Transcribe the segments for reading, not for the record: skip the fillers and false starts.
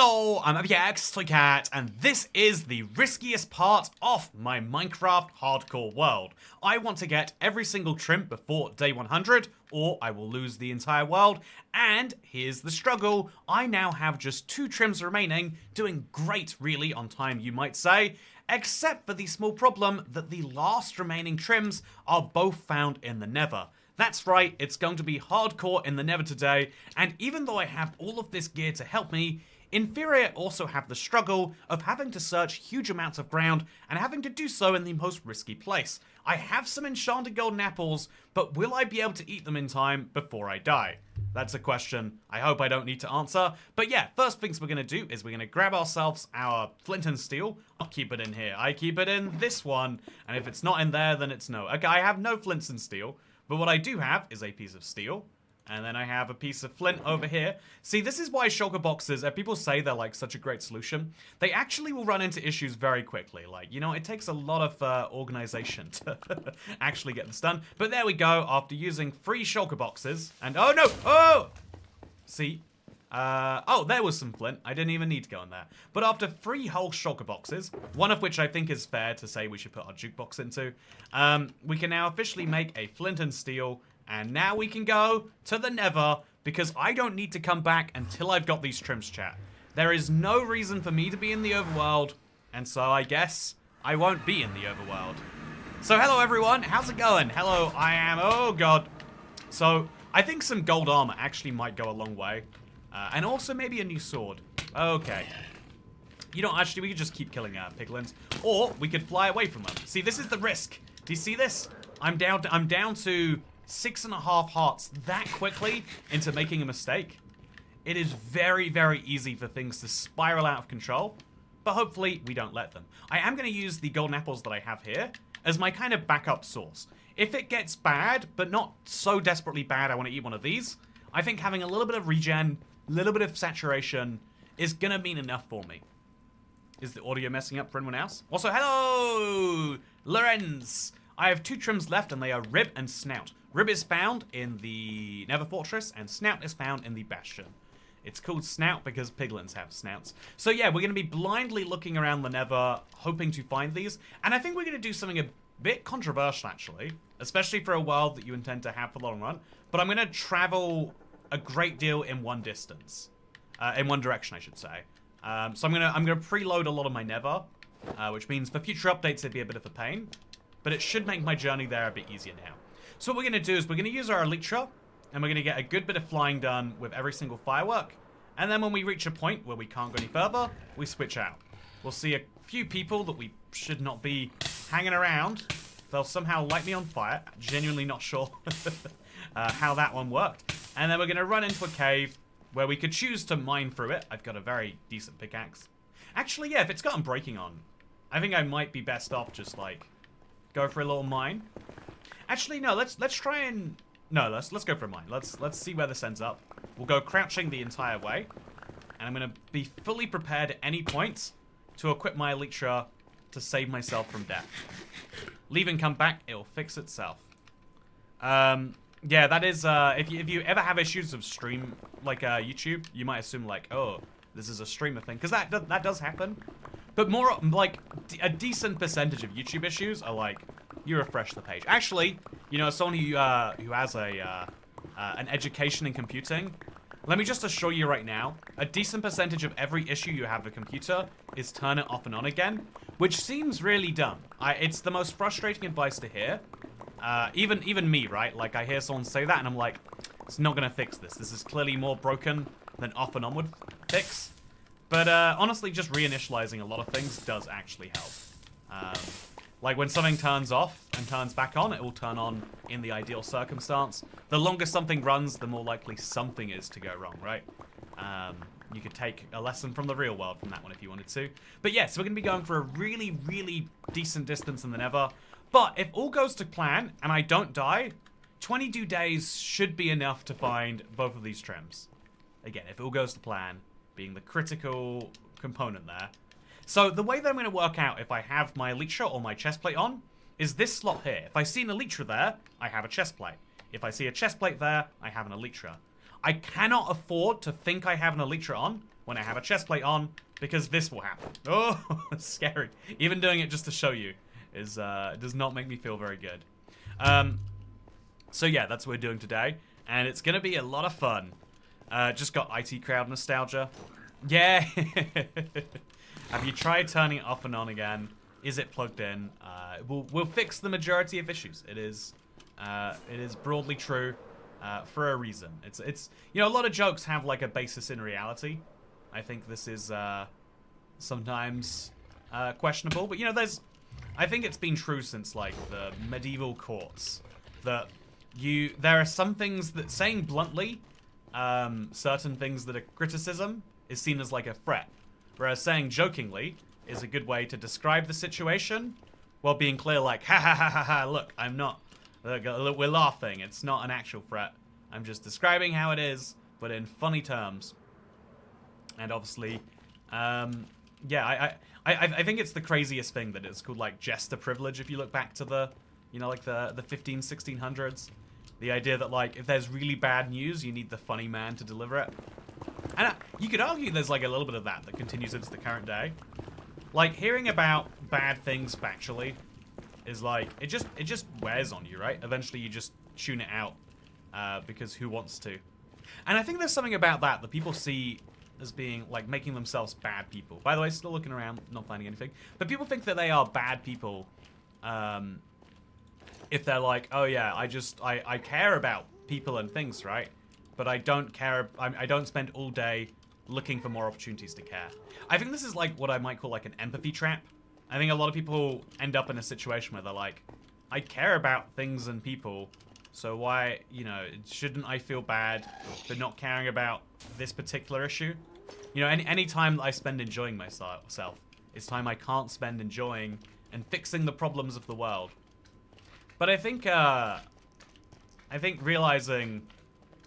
Hello, I'm FX Toy Cat, and this is the riskiest part of my Minecraft hardcore world. I want to get every single trim before day 100, or I will lose the entire world. And here's the struggle. I now have just 2 trims remaining, doing great really on time you might say, except for the small problem that the last remaining trims are both found in the Nether. That's right, it's going to be hardcore in the Nether today, and even though I have all of this gear to help me, in theory I also have the struggle of having to search huge amounts of ground and having to do so in the most risky place. I have some enchanted golden apples, but will I be able to eat them in time before I die? That's a question I hope I don't need to answer. But yeah, first things we're going to do is we're going to grab ourselves our flint and steel. I'll keep it in here. I keep it in this one, and if it's not in there, then it's no. Okay, I have no flints and steel, but what I do have is a piece of steel. And then I have a piece of flint over here. See, this is why shulker boxes, people say they're like such a great solution. They actually will run into issues very quickly. Like, you know, it takes a lot of organization to actually get this done. But there we go, after using 3 shulker boxes. And, oh no, oh! See? Oh, there was some flint. I didn't even need to go in there. But after 3 whole shulker boxes, one of which I think is fair to say we should put our jukebox into, we can now officially make a flint and steel. And now we can go to the Nether, because I don't need to come back until I've got these trims, chat. There is no reason for me to be in the overworld, and so I guess I won't be in the overworld. So hello everyone, how's it going? Hello, I am, oh god. So, I think some gold armor actually might go a long way. And also maybe a new sword. Okay. You know, actually we could just keep killing piglins. Or, we could fly away from them. See, this is the risk. Do you see this? I'm down to 6.5 hearts that quickly into making a mistake. It is very, very easy for things to spiral out of control, but hopefully we don't let them. I am going to use the golden apples that I have here as my kind of backup source. If it gets bad, but not so desperately bad I want to eat one of these, I think having a little bit of regen, a little bit of saturation is going to mean enough for me. Is the audio messing up for anyone else? Also, hello, Lorenz. I have 2 trims left and they are Rib and Snout. Rib is found in the Nether Fortress, and Snout is found in the Bastion. It's called Snout because piglins have snouts. So yeah, we're going to be blindly looking around the Nether, hoping to find these. And I think we're going to do something a bit controversial, actually. Especially for a world that you intend to have for the long run. But I'm going to travel a great deal in one distance. In one direction, I should say. So I'm going to preload a lot of my Nether. Which means for future updates, it'd be a bit of a pain. But it should make my journey there a bit easier now. So what we're going to do is we're going to use our Elytra, and we're going to get a good bit of flying done with every single firework. And then when we reach a point where we can't go any further, we switch out. We'll see a few people that we should not be hanging around. They'll somehow light me on fire. Genuinely not sure how that one worked. And then we're going to run into a cave where we could choose to mine through it. I've got a very decent pickaxe. Actually, yeah, if it's got unbreaking on, I think I might be best off just, like, go for a little mine. Actually, no, let's try and... No, let's go for a mine. Let's see where this ends up. We'll go crouching the entire way. And I'm going to be fully prepared at any point to equip my Elytra to save myself from death. Leave and come back, it'll fix itself. Yeah, that is... if you ever have issues of stream, like YouTube, you might assume, like, oh, this is a streamer thing. Because that does happen. But more, like, a decent percentage of YouTube issues are, like... You refresh the page. Actually, you know, as someone who has an education in computing, let me just assure you right now, a decent percentage of every issue you have with a computer is turn it off and on again, which seems really dumb. It's the most frustrating advice to hear. Even me, right? Like, I hear someone say that, and I'm like, it's not gonna fix this. This is clearly more broken than off and on would fix. But honestly, just reinitializing a lot of things does actually help. Like, when something turns off and turns back on, it will turn on in the ideal circumstance. The longer something runs, the more likely something is to go wrong, right? You could take a lesson from the real world from that one if you wanted to. But yeah, so we're going to be going for a really, really decent distance in the Nether. But if all goes to plan, and I don't die, 22 days should be enough to find both of these trims. Again, if all goes to plan, being the critical component there. So the way that I'm going to work out if I have my Elytra or my chestplate on is this slot here. If I see an Elytra there, I have a chestplate. If I see a chestplate there, I have an Elytra. I cannot afford to think I have an elytra on when I have a chest plate on, because this will happen. Oh, it's scary. Even doing it just to show you is does not make me feel very good. So yeah, that's what we're doing today, and it's gonna be a lot of fun. Just got IT crowd nostalgia. Yeah. Have you tried turning it off and on again? Is it plugged in? We'll fix the majority of issues. It is broadly true for a reason. It's you know, a lot of jokes have like a basis in reality. I think this is sometimes questionable, but you know, I think it's been true since like the medieval courts that there are some things that, saying bluntly, certain things that are criticism is seen as like a threat, whereas saying jokingly is a good way to describe the situation while being clear, like, ha ha ha ha ha, look, I'm not, look, we're laughing, it's not an actual threat, I'm just describing how it is, but in funny terms. And obviously, yeah, I think it's the craziest thing that it's called like jester privilege if you look back to the, you know, like the 1600s. The idea that like if there's really bad news, you need the funny man to deliver it. And you could argue there's like a little bit of that continues into the current day. Like hearing about bad things factually is like, it just wears on you, right? Eventually you just tune it out because who wants to? And I think there's something about that people see as being like making themselves bad people. By the way, still looking around, not finding anything. But people think that they are bad people if they're like, oh yeah, I care about people and things, right? But I don't care, I don't spend all day looking for more opportunities to care. I think this is like what I might call like an empathy trap. I think a lot of people end up in a situation where they're like, I care about things and people, so why, you know, shouldn't I feel bad for not caring about this particular issue? You know, any time I spend enjoying myself is time I can't spend enjoying and fixing the problems of the world. But I think realizing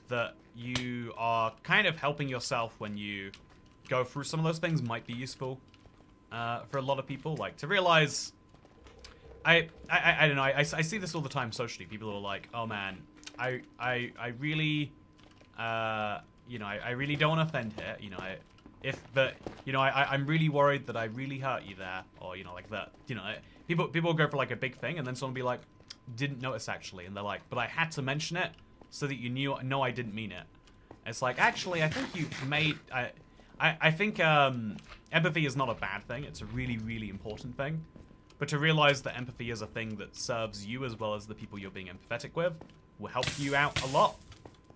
that you are kind of helping yourself when you go through some of those things might be useful for a lot of people. Like to realize, I don't know. I see this all the time socially. People are like, oh man, I really, you know, I really don't want to offend here. You know, I'm really worried that I really hurt you there, or you know, like that. You know, people will go for like a big thing, and then someone will be like, didn't notice actually, and they're like, but I had to mention it so that you knew. No, I didn't mean it. It's like, actually, I think you made. I think empathy is not a bad thing. It's a really, really important thing. But to realize that empathy is a thing that serves you as well as the people you're being empathetic with will help you out a lot.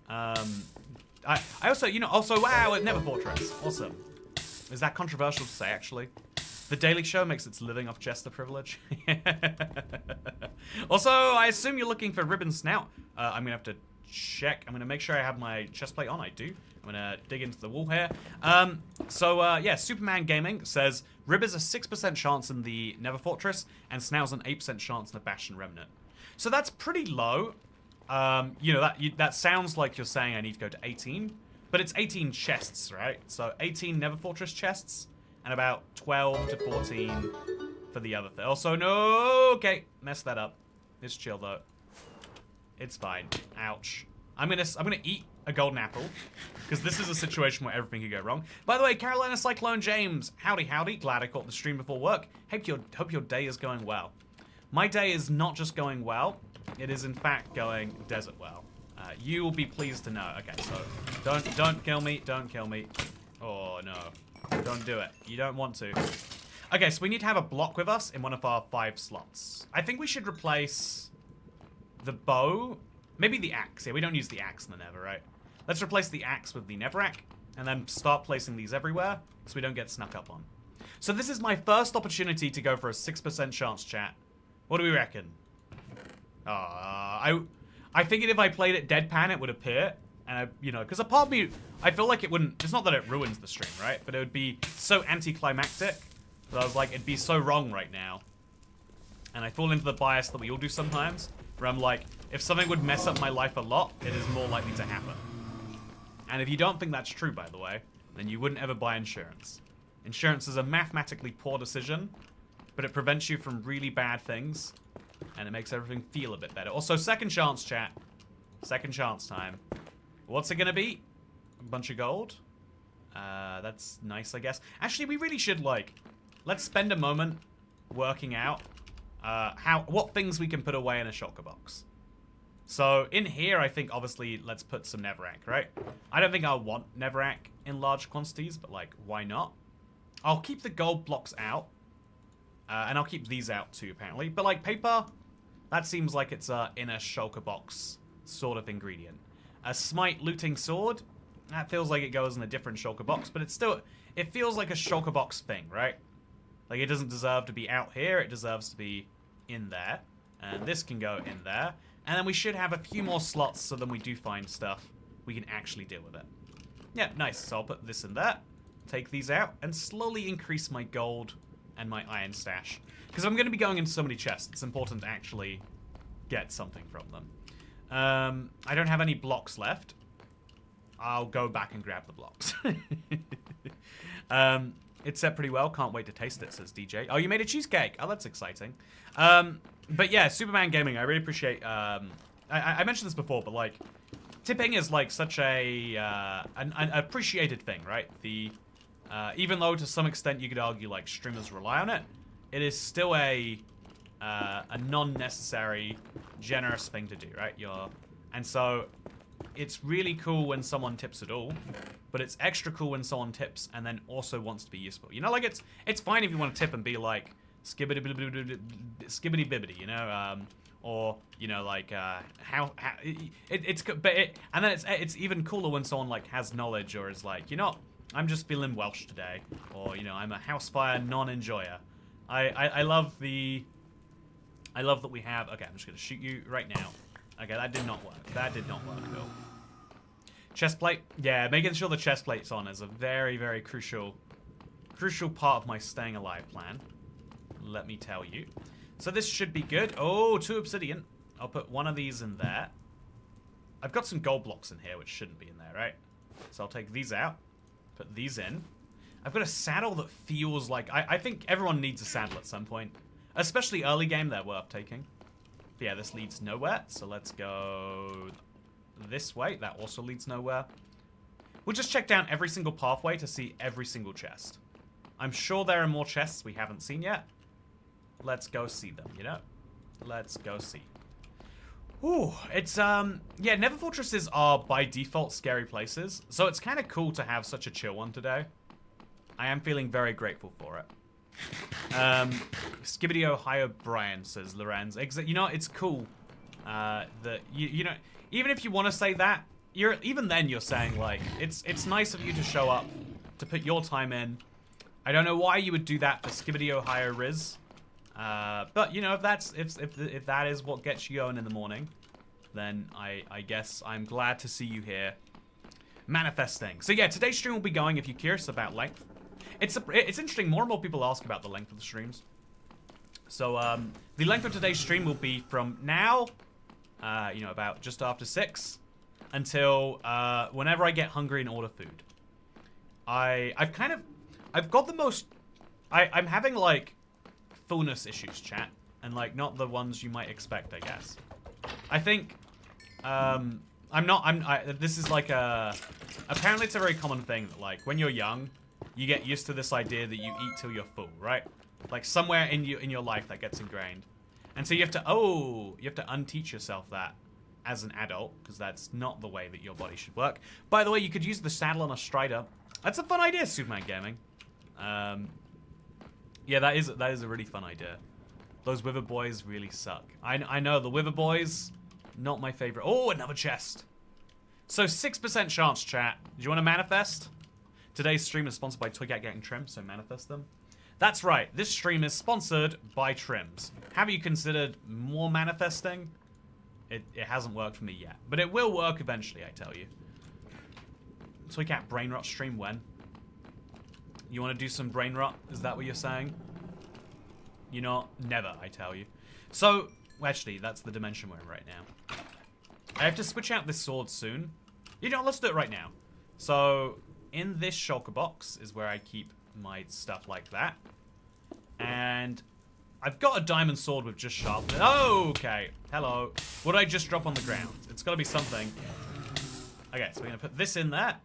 I also, you know, wow, at Never Fortress. Awesome. Is that controversial to say, actually? The Daily Show makes its living off jester privilege. Also, I assume you're looking for Ribbon Snout. I'm gonna have to check. I'm gonna make sure I have my chest plate on. I do. I'm gonna dig into the wall here. Yeah, Superman Gaming says Rib is a 6% chance in the Never Fortress, and Snout's an 8% chance in the Bastion Remnant. So that's pretty low. You know, that sounds like you're saying I need to go to 18, but it's 18 chests, right? So 18 Never Fortress chests, and about 12 to 14 for the other thing. Also, no, okay, messed that up. It's chill though. It's fine. Ouch. I'm gonna eat a golden apple, because this is a situation where everything could go wrong. By the way, Carolina Cyclone James, howdy howdy. Glad I caught the stream before work. Hope your day is going well. My day is not just going well. It is in fact going desert well. You will be pleased to know. Okay, so don't kill me. Don't kill me. Oh no, don't do it. You don't want to. Okay, so we need to have a block with us in one of our 5 slots. I think we should replace the bow. Maybe the axe. Yeah, we don't use the axe in the Nether, right? Let's replace the axe with the Netherrack, and then start placing these everywhere so we don't get snuck up on. So this is my first opportunity to go for a 6% chance, chat. What do we reckon? I figured if I played it deadpan, it would appear, and you know, because a part of me, I feel like it wouldn't. It's not that it ruins the stream, right? But it would be so anticlimactic that I was like, it'd be so wrong right now. And I fall into the bias that we all do sometimes, where I'm like, if something would mess up my life a lot, it is more likely to happen. And if you don't think that's true, by the way, then you wouldn't ever buy insurance. Insurance is a mathematically poor decision, but it prevents you from really bad things, and it makes everything feel a bit better. Also, second chance, chat. Second chance time. What's it gonna be? a bunch of gold. That's nice, I guess. Actually, we really should, like, let's spend a moment working out what things we can put away in a shulker box. So in here, I think obviously let's put some netherrack, right? I don't think I'll want netherrack in large quantities, but like, why not? I'll keep the gold blocks out, and I'll keep these out too, apparently. But like paper, that seems like it's in a shulker box sort of ingredient. A smite looting sword, that feels like it goes in a different shulker box, but it feels like a shulker box thing, right? Like it doesn't deserve to be out here, it deserves to be in there. And this can go in there. And then we should have a few more slots so then we do find stuff, we can actually deal with it. Yeah, nice. So I'll put this in there, take these out, and slowly increase my gold and my iron stash. Because I'm going to be going into so many chests, it's important to actually get something from them. I don't have any blocks left. I'll go back and grab the blocks. It's set pretty well. Can't wait to taste it, says DJ. Oh, you made a cheesecake. Oh, that's exciting. But yeah, Superman Gaming, I really appreciate... I mentioned this before, but like, tipping is like such an appreciated thing, right? Even though to some extent you could argue like streamers rely on it, it is still a non-necessary, generous thing to do, right? And so it's really cool when someone tips at all, but it's extra cool when someone tips and then also wants to be useful. You know, like it's fine if you want to tip and be like skibbity bibbity, you know, or you know, like and then it's even cooler when someone like has knowledge or is like, you know, I'm just feeling Welsh today, or you know, I'm a housefire non-enjoyer. I love that we have. Okay, I'm just gonna shoot you right now. Okay, that did not work. That did not work at all. Chest plate. Yeah, making sure the chest plate's on is a very, very crucial part of my staying alive plan. Let me tell you. So this should be good. Oh, 2 obsidian. I'll put one of these in there. I've got some gold blocks in here, which shouldn't be in there, right? So I'll take these out. Put these in. I've got a saddle that feels like... I think everyone needs a saddle at some point. Especially early game, they're worth taking. But yeah, this leads nowhere, so let's go this way. That also leads nowhere. We'll just check down every single pathway to see every single chest. I'm sure there are more chests we haven't seen yet. Let's go see them, you know? Let's go see. Ooh, it's, yeah, Nether Fortresses are by default scary places, so it's kind of cool to have such a chill one today. I am feeling very grateful for it. Skibbity Ohio Brian, says Lorenz. You know, it's cool that you know, even if you want to say that, even then you're saying like it's nice of you to show up, to put your time in. I don't know why you would do that for Skibbity Ohio Riz, but you know, if that is what gets you going in the morning, then I guess I'm glad to see you here manifesting. So yeah, today's stream will be going, if you're curious about length. It's interesting, more and more people ask about the length of the streams. So, the length of today's stream will be from now, you know, about just after 6, until, whenever I get hungry and order food. I've got the most, I'm having, like, fullness issues, chat, and, like, not the ones you might expect, I guess. I think, this is, like, apparently it's a very common thing that, like, when you're young, you get used to this idea that you eat till you're full, right? Like somewhere in your life that gets ingrained. And so you have to unteach yourself that as an adult, because that's not the way that your body should work. By the way, you could use the saddle on a strider. That's a fun idea, Superman Gaming. Yeah, that is a really fun idea. Those Wither Boys really suck. I know, the Wither Boys, not my favorite. Oh, another chest. So 6% chance, chat. Do you want to manifest? Today's stream is sponsored by Toycat Getting Trims, so manifest them. That's right, this stream is sponsored by Trims. Have you considered more manifesting? It hasn't worked for me yet, but it will work eventually, I tell you. Toycat Brain Rot stream when? You want to do some brain rot? Is that what you're saying? You know, never, I tell you. So, well, actually, that's the dimension we're in right now. I have to switch out this sword soon. You know, let's do it right now. So, in this shulker box is where I keep my stuff like that. And I've got a diamond sword with just sharpness. Oh, okay. Hello. What did I just drop on the ground? It's got to be something. Okay, so we're going to put this in there.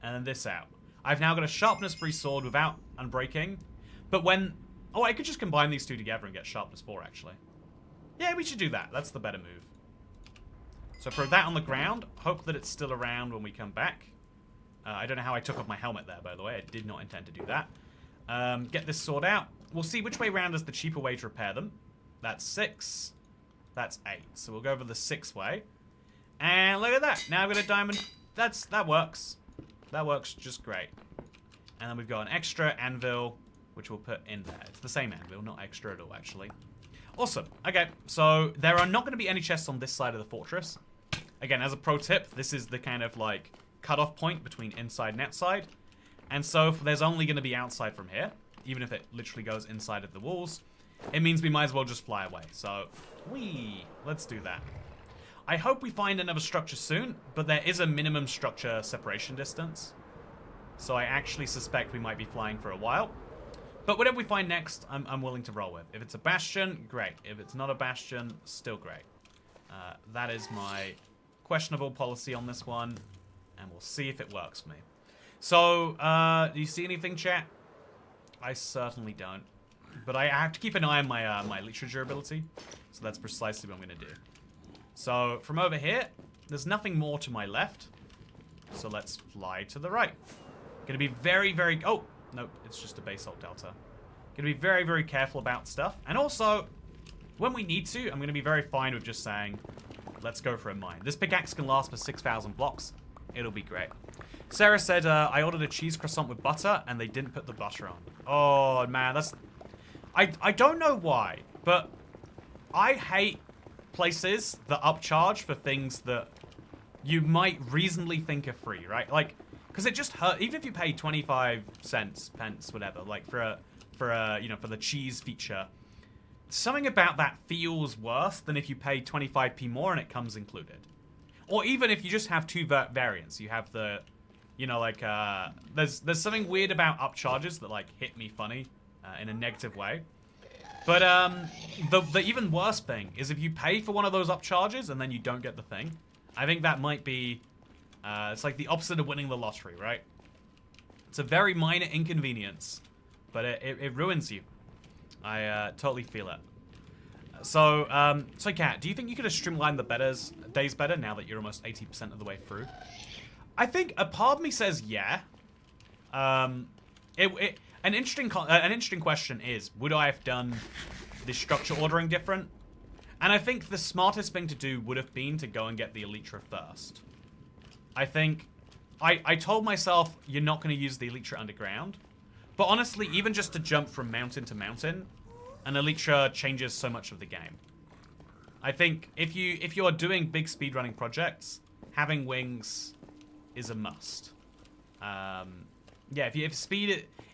and then this out. I've now got a sharpness-free sword without unbreaking. But when... Oh, I could just combine these two together and get sharpness 4, actually. Yeah, we should do that. That's the better move. So throw that on the ground. Hope that it's still around when we come back. I don't know how I took off my helmet there, by the way. I did not intend to do that. Get this sword out. We'll see which way round is the cheaper way to repair them. That's 6. That's 8. So we'll go over the 6 way. And look at that. Now I've got a diamond. That works. That works just great. And then we've got an extra anvil, which we'll put in there. It's the same anvil, not extra at all, actually. Awesome. Okay, so there are not going to be any chests on this side of the fortress. Again, as a pro tip, this is the kind of like cutoff point between inside and outside. And so there's only going to be outside from here, even if it literally goes inside of the walls. It means we might as well just fly away. So, let's do that. I hope we find another structure soon, but there is a minimum structure separation distance. So I actually suspect we might be flying for a while. But whatever we find next, I'm willing to roll with. If it's a bastion, great. If it's not a bastion, still great. That is my questionable policy on this one, and we'll see if it works for me. So, do you see anything, chat? I certainly don't. But I have to keep an eye on my my elytra durability, so that's precisely what I'm going to do. So, from over here, there's nothing more to my left. So let's fly to the right. Gonna be very, very... Oh, nope, it's just a basalt delta. Gonna be very, very careful about stuff. And also, when we need to, I'm gonna be very fine with just saying, let's go for a mine. This pickaxe can last for 6,000 blocks. It'll be great. Sarah said, I ordered a cheese croissant with butter, and they didn't put the butter on. Oh, man, that's... I don't know why, but I hate places that upcharge for things that you might reasonably think are free, right? Like, because it just hurt. Even if you pay 25 cents, pence, whatever, like for the cheese feature, something about that feels worse than if you pay 25p more and it comes included. Or even if you just have two variants, you have the, there's something weird about upcharges that like hit me funny in a negative way. But the even worse thing is if you pay for one of those upcharges and then you don't get the thing. I think that might be, it's like the opposite of winning the lottery, right? It's a very minor inconvenience, but it ruins you. I totally feel it. So Kat, do you think you could have streamlined the days better now that you're almost 80% of the way through? I think a part of me says yeah. An interesting question is, would I have done the structure ordering different? And I think the smartest thing to do would have been to go and get the elytra first. I think I told myself you're not going to use the elytra underground, but honestly, even just to jump from mountain to mountain, an elytra changes so much of the game. I think if you are doing big speedrunning projects, having wings is a must. Yeah,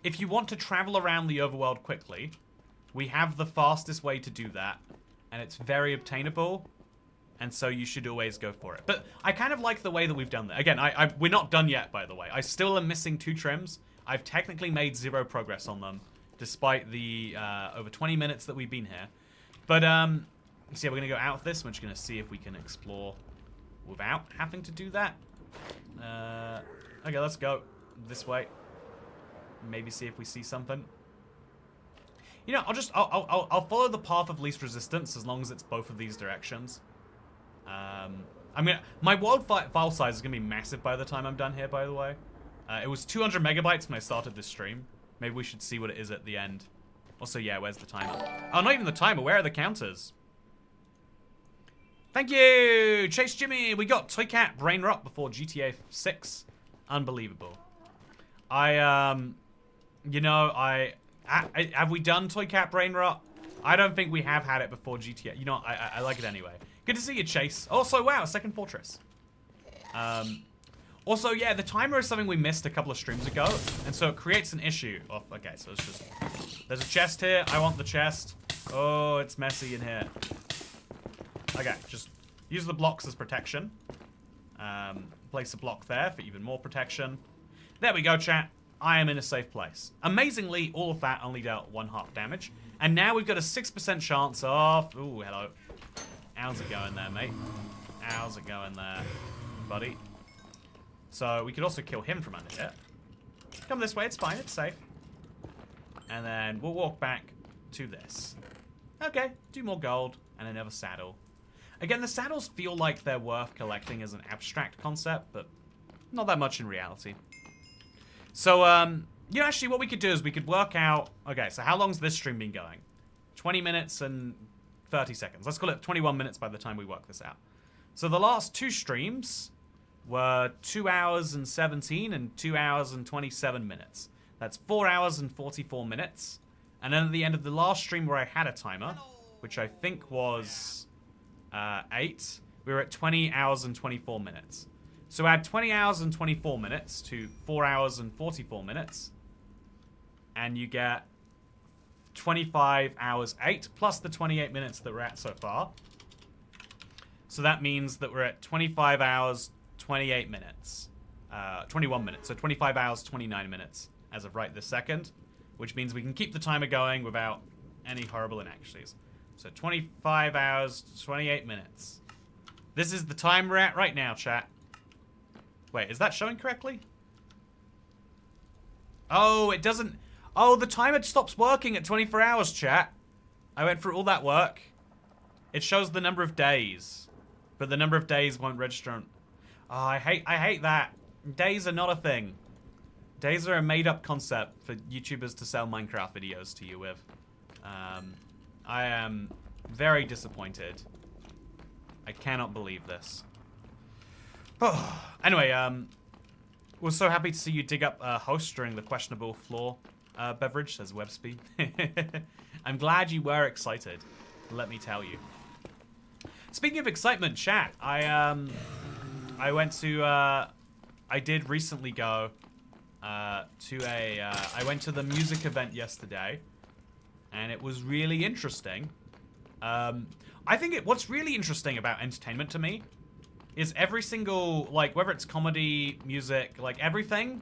if you want to travel around the overworld quickly, we have the fastest way to do that, and it's very obtainable, and so you should always go for it. But I kind of like the way that we've done that. Again, we're not done yet, by the way. I still am missing 2 trims. I've technically made 0 progress on them, despite the over 20 minutes that we've been here. But, so yeah, we're going to go out of this. We're just going to see if we can explore without having to do that. Okay, let's go this way. Maybe see if we see something. You know, I'll follow the path of least resistance as long as it's both of these directions. I mean, my world file size is going to be massive by the time I'm done here, by the way. It was 200 megabytes when I started this stream. Maybe we should see what it is at the end. Also, yeah, where's the timer? Oh, not even the timer. Where are the counters? Thank you, Chase Jimmy. We got Toy Cat Brain Rot before GTA 6. Unbelievable. Have we done Toy Cat Brain Rot? I don't think we have had it before GTA. You know, I like it anyway. Good to see you, Chase. Also, wow, second fortress. Also, yeah, the timer is something we missed a couple of streams ago, and so it creates an issue. Oh, okay, so it's just... There's a chest here. I want the chest. Oh, it's messy in here. Okay, just use the blocks as protection. Place a block there for even more protection. There we go, chat. I am in a safe place. Amazingly, all of that only dealt 1/2 damage. And now we've got a 6% chance of... Ooh, hello. How's it going there, mate? How's it going there, buddy? So we could also kill him from under here. Come this way, it's fine, it's safe. And then we'll walk back to this. Okay, do more gold and another saddle. Again, the saddles feel like they're worth collecting as an abstract concept, but not that much in reality. So, you know, actually what we could do is we could work out... Okay, so how long's this stream been going? 20 minutes and 30 seconds. Let's call it 21 minutes by the time we work this out. So the last 2 streams were 2 hours and 17 and 2 hours and 27 minutes. That's 4 hours and 44 minutes. And then at the end of the last stream where I had a timer, which I think was 8, we were at 20 hours and 24 minutes. So add 20 hours and 24 minutes to 4 hours and 44 minutes. And you get 25 hours 8 plus the 28 minutes that we're at so far. So that means that we're at 25 hours 28 minutes. 21 minutes. So 25 hours 29 minutes as of right this second. Which means we can keep the timer going without any horrible inaccuracies. So 25 hours 28 minutes. This is the time we're at right now, chat. Wait, is that showing correctly? Oh, it doesn't... Oh, the timer stops working at 24 hours, chat. I went through all that work. It shows the number of days. But the number of days won't register on... Oh, I hate that. Days are not a thing. Days are a made-up concept for YouTubers to sell Minecraft videos to you with. I am very disappointed. I cannot believe this. Anyway, we're so happy to see you dig up host during the questionable floor beverage, says Webspeed. I'm glad you were excited, let me tell you. Speaking of excitement, chat, I went to, I did recently go I went to the music event yesterday, and it was really interesting. I think what's really interesting about entertainment to me is every single, like, whether it's comedy, music, like, everything,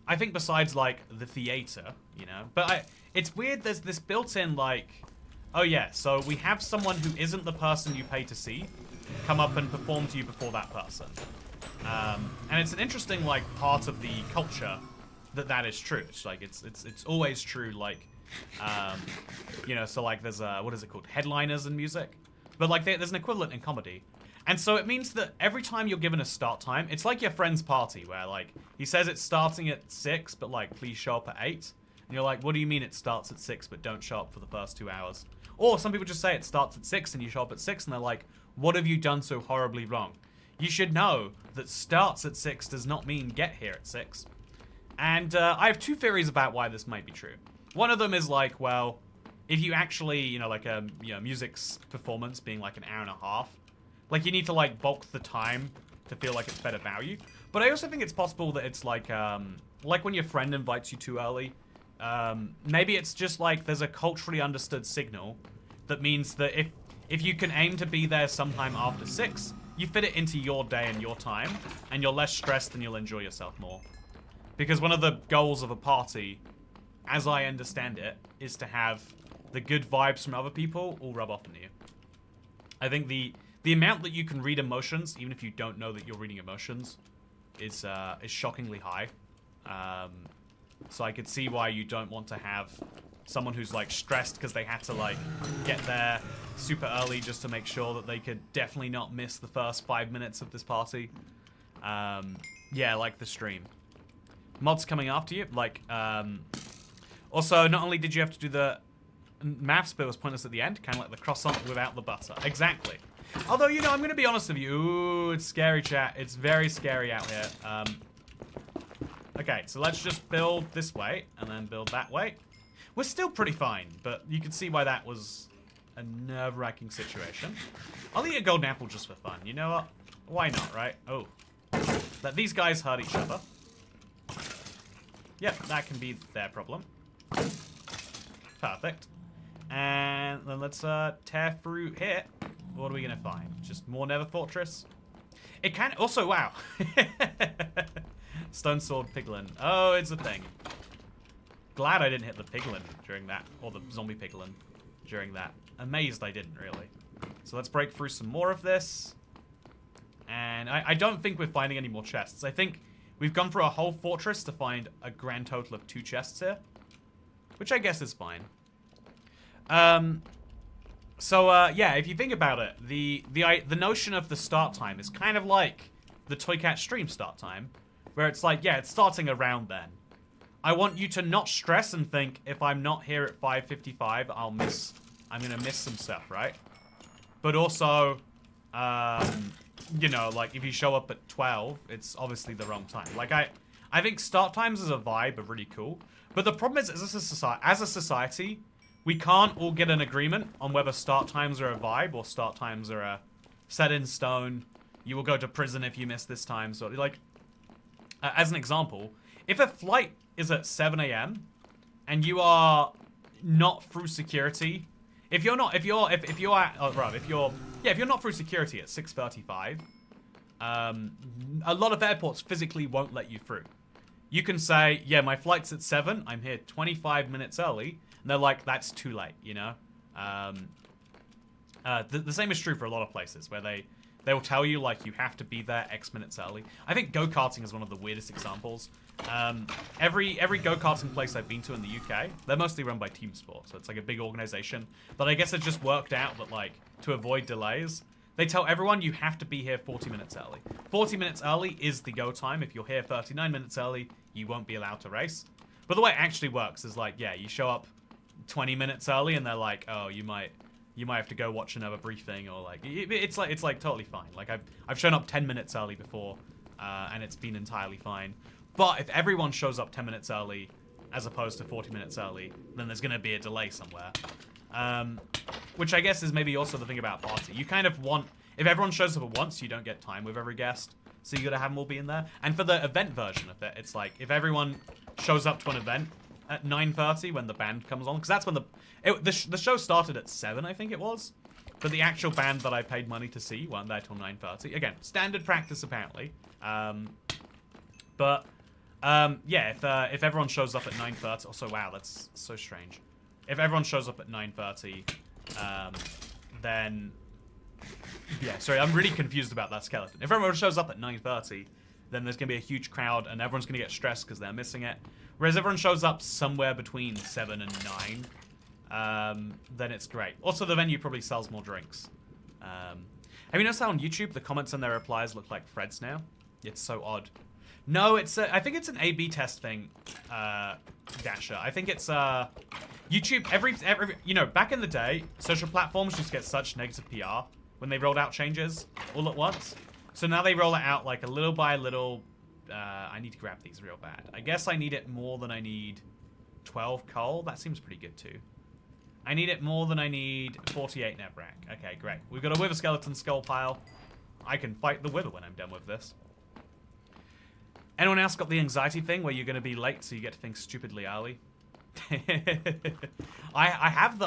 I think besides, like, the theater, you know? But it's weird, there's this built-in, like, oh yeah, so we have someone who isn't the person you pay to see come up and perform to you before that person. And it's an interesting, like, part of the culture that is true. It's like, it's always true, like, you know, so, like, there's, what is it called? Headliners in music. But, like, there's an equivalent in comedy. And so it means that every time you're given a start time, it's like your friend's party where, like, he says it's starting at 6, but, like, please show up at 8. And you're like, what do you mean it starts at 6, but don't show up for the first 2 hours? Or some people just say it starts at 6 and you show up at 6 and they're like, what have you done so horribly wrong? You should know that starts at 6 does not mean get here at 6. And I have 2 theories about why this might be true. One of them is like, well, if you actually, you know, like a music's performance being like an hour and a half, like you need to like bulk the time to feel like it's better value. But I also think it's possible that it's like when your friend invites you too early, maybe it's just like there's a culturally understood signal that means that if you can aim to be there sometime after 6, you fit it into your day and your time, and you're less stressed and you'll enjoy yourself more. Because one of the goals of a party, as I understand it, is to have the good vibes from other people all rub off on you. I think the amount that you can read emotions, even if you don't know that you're reading emotions, is shockingly high. So I could see why you don't want to have someone who's like stressed because they had to like get there super early just to make sure that they could definitely not miss the first 5 minutes of this party. Yeah, like the stream. Mods coming after you, like, also, not only did you have to do the maths, but it was pointless at the end, kind of like the croissant without the butter. Exactly. Although, you know, I'm going to be honest with you. Ooh, it's scary, chat. It's very scary out here. Okay, so let's just build this way, and then build that way. We're still pretty fine, but you can see why that was a nerve-wracking situation. I'll eat a golden apple just for fun. You know what? Why not, right? Oh. Let these guys hurt each other. Yep, that can be their problem. Perfect. And then let's tear through here. What are we going to find? Just more Nether Fortress? It can... Also, wow. Stone Sword Piglin. Oh, it's a thing. Glad I didn't hit the Piglin during that. Or the Zombie Piglin during that. Amazed I didn't, really. So let's break through some more of this. And I don't think we're finding any more chests. I think We've gone through a whole fortress to find a grand total of 2 chests here, which I guess is fine. Yeah, if you think about it, the notion of the start time is kind of like the Toycat stream start time, where it's like, yeah, it's starting around then. I want you to not stress and think, if I'm not here at 5:55, I'm gonna miss some stuff, right? But also, you know, like, if you show up at 12, it's obviously the wrong time. Like, I think start times as a vibe are really cool. But the problem is, as a society, we can't all get an agreement on whether start times are a vibe or start times are a set in stone. You will go to prison if you miss this time. So, like, as an example, if a flight is at 7 a.m. and you are not through security, if you're not through security at 6:35, a lot of airports physically won't let you through. You can say, yeah, my flight's at 7, I'm here 25 minutes early, and they're like, that's too late, you know? The same is true for a lot of places where they will tell you, like, you have to be there X minutes early. I think go-karting is one of the weirdest examples. Every go-karting place I've been to in the UK, they're mostly run by Team Sport, so it's like a big organization. But I guess it just worked out that, like, to avoid delays, they tell everyone you have to be here 40 minutes early. 40 minutes early is the go time. If you're here 39 minutes early, you won't be allowed to race. But the way it actually works is, like, yeah, you show up 20 minutes early and they're like, oh, you might have to go watch another briefing, or like it's like totally fine. Like I've shown up 10 minutes early before, and it's been entirely fine. But if everyone shows up 10 minutes early as opposed to 40 minutes early, then there's gonna be a delay somewhere. Which I guess is maybe also the thing about party. You kind of want, if everyone shows up at once, you don't get time with every guest, so you gotta have them all be in there. And for the event version of it, it's like if everyone shows up to an event at 9:30 when the band comes on, because that's when the show started at 7, I think it was, but the actual band that I paid money to see weren't there till 9:30. Again, standard practice apparently. Yeah, if everyone shows up at 9:30, also wow, that's so strange. If everyone shows up at 9:30, then yeah, sorry, I'm really confused about that skeleton. If everyone shows up at 9:30, then there's gonna be a huge crowd and everyone's gonna get stressed because they're missing it. Whereas everyone shows up somewhere between 7 and 9, then it's great. Also, the venue probably sells more drinks. Have you noticed how on YouTube the comments and their replies look like threads now? It's so odd. No, I think it's an A/B test thing, Dasher. I think it's YouTube. Every you know, back in the day, social platforms just get such negative PR when they rolled out changes all at once. So now they roll it out like a little by little. I need to grab these real bad. I guess I need it more than I need 12 coal. That seems pretty good too. I need it more than I need 48 netrack. Okay, great. We've got a wither skeleton skull pile. I can fight the wither when I'm done with this. Anyone else got the anxiety thing where you're going to be late so you get to think stupidly early? I have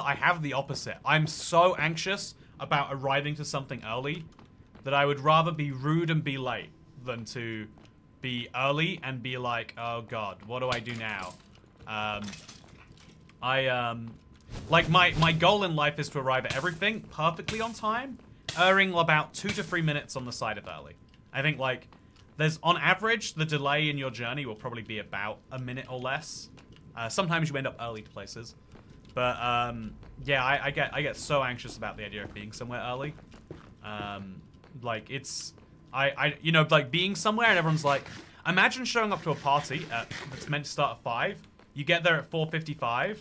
the opposite. I'm so anxious about arriving to something early that I would rather be rude and be late than to be early and be like, oh god, what do I do now? Like my goal in life is to arrive at everything perfectly on time, erring about 2 to 3 minutes on the side of early. I think like there's on average the delay in your journey will probably be about a minute or less. Sometimes you end up early to places, but yeah, I get so anxious about the idea of being somewhere early. Like it's you know, like being somewhere and everyone's like, imagine showing up to a party that's meant to start at 5. You get there at 4:55,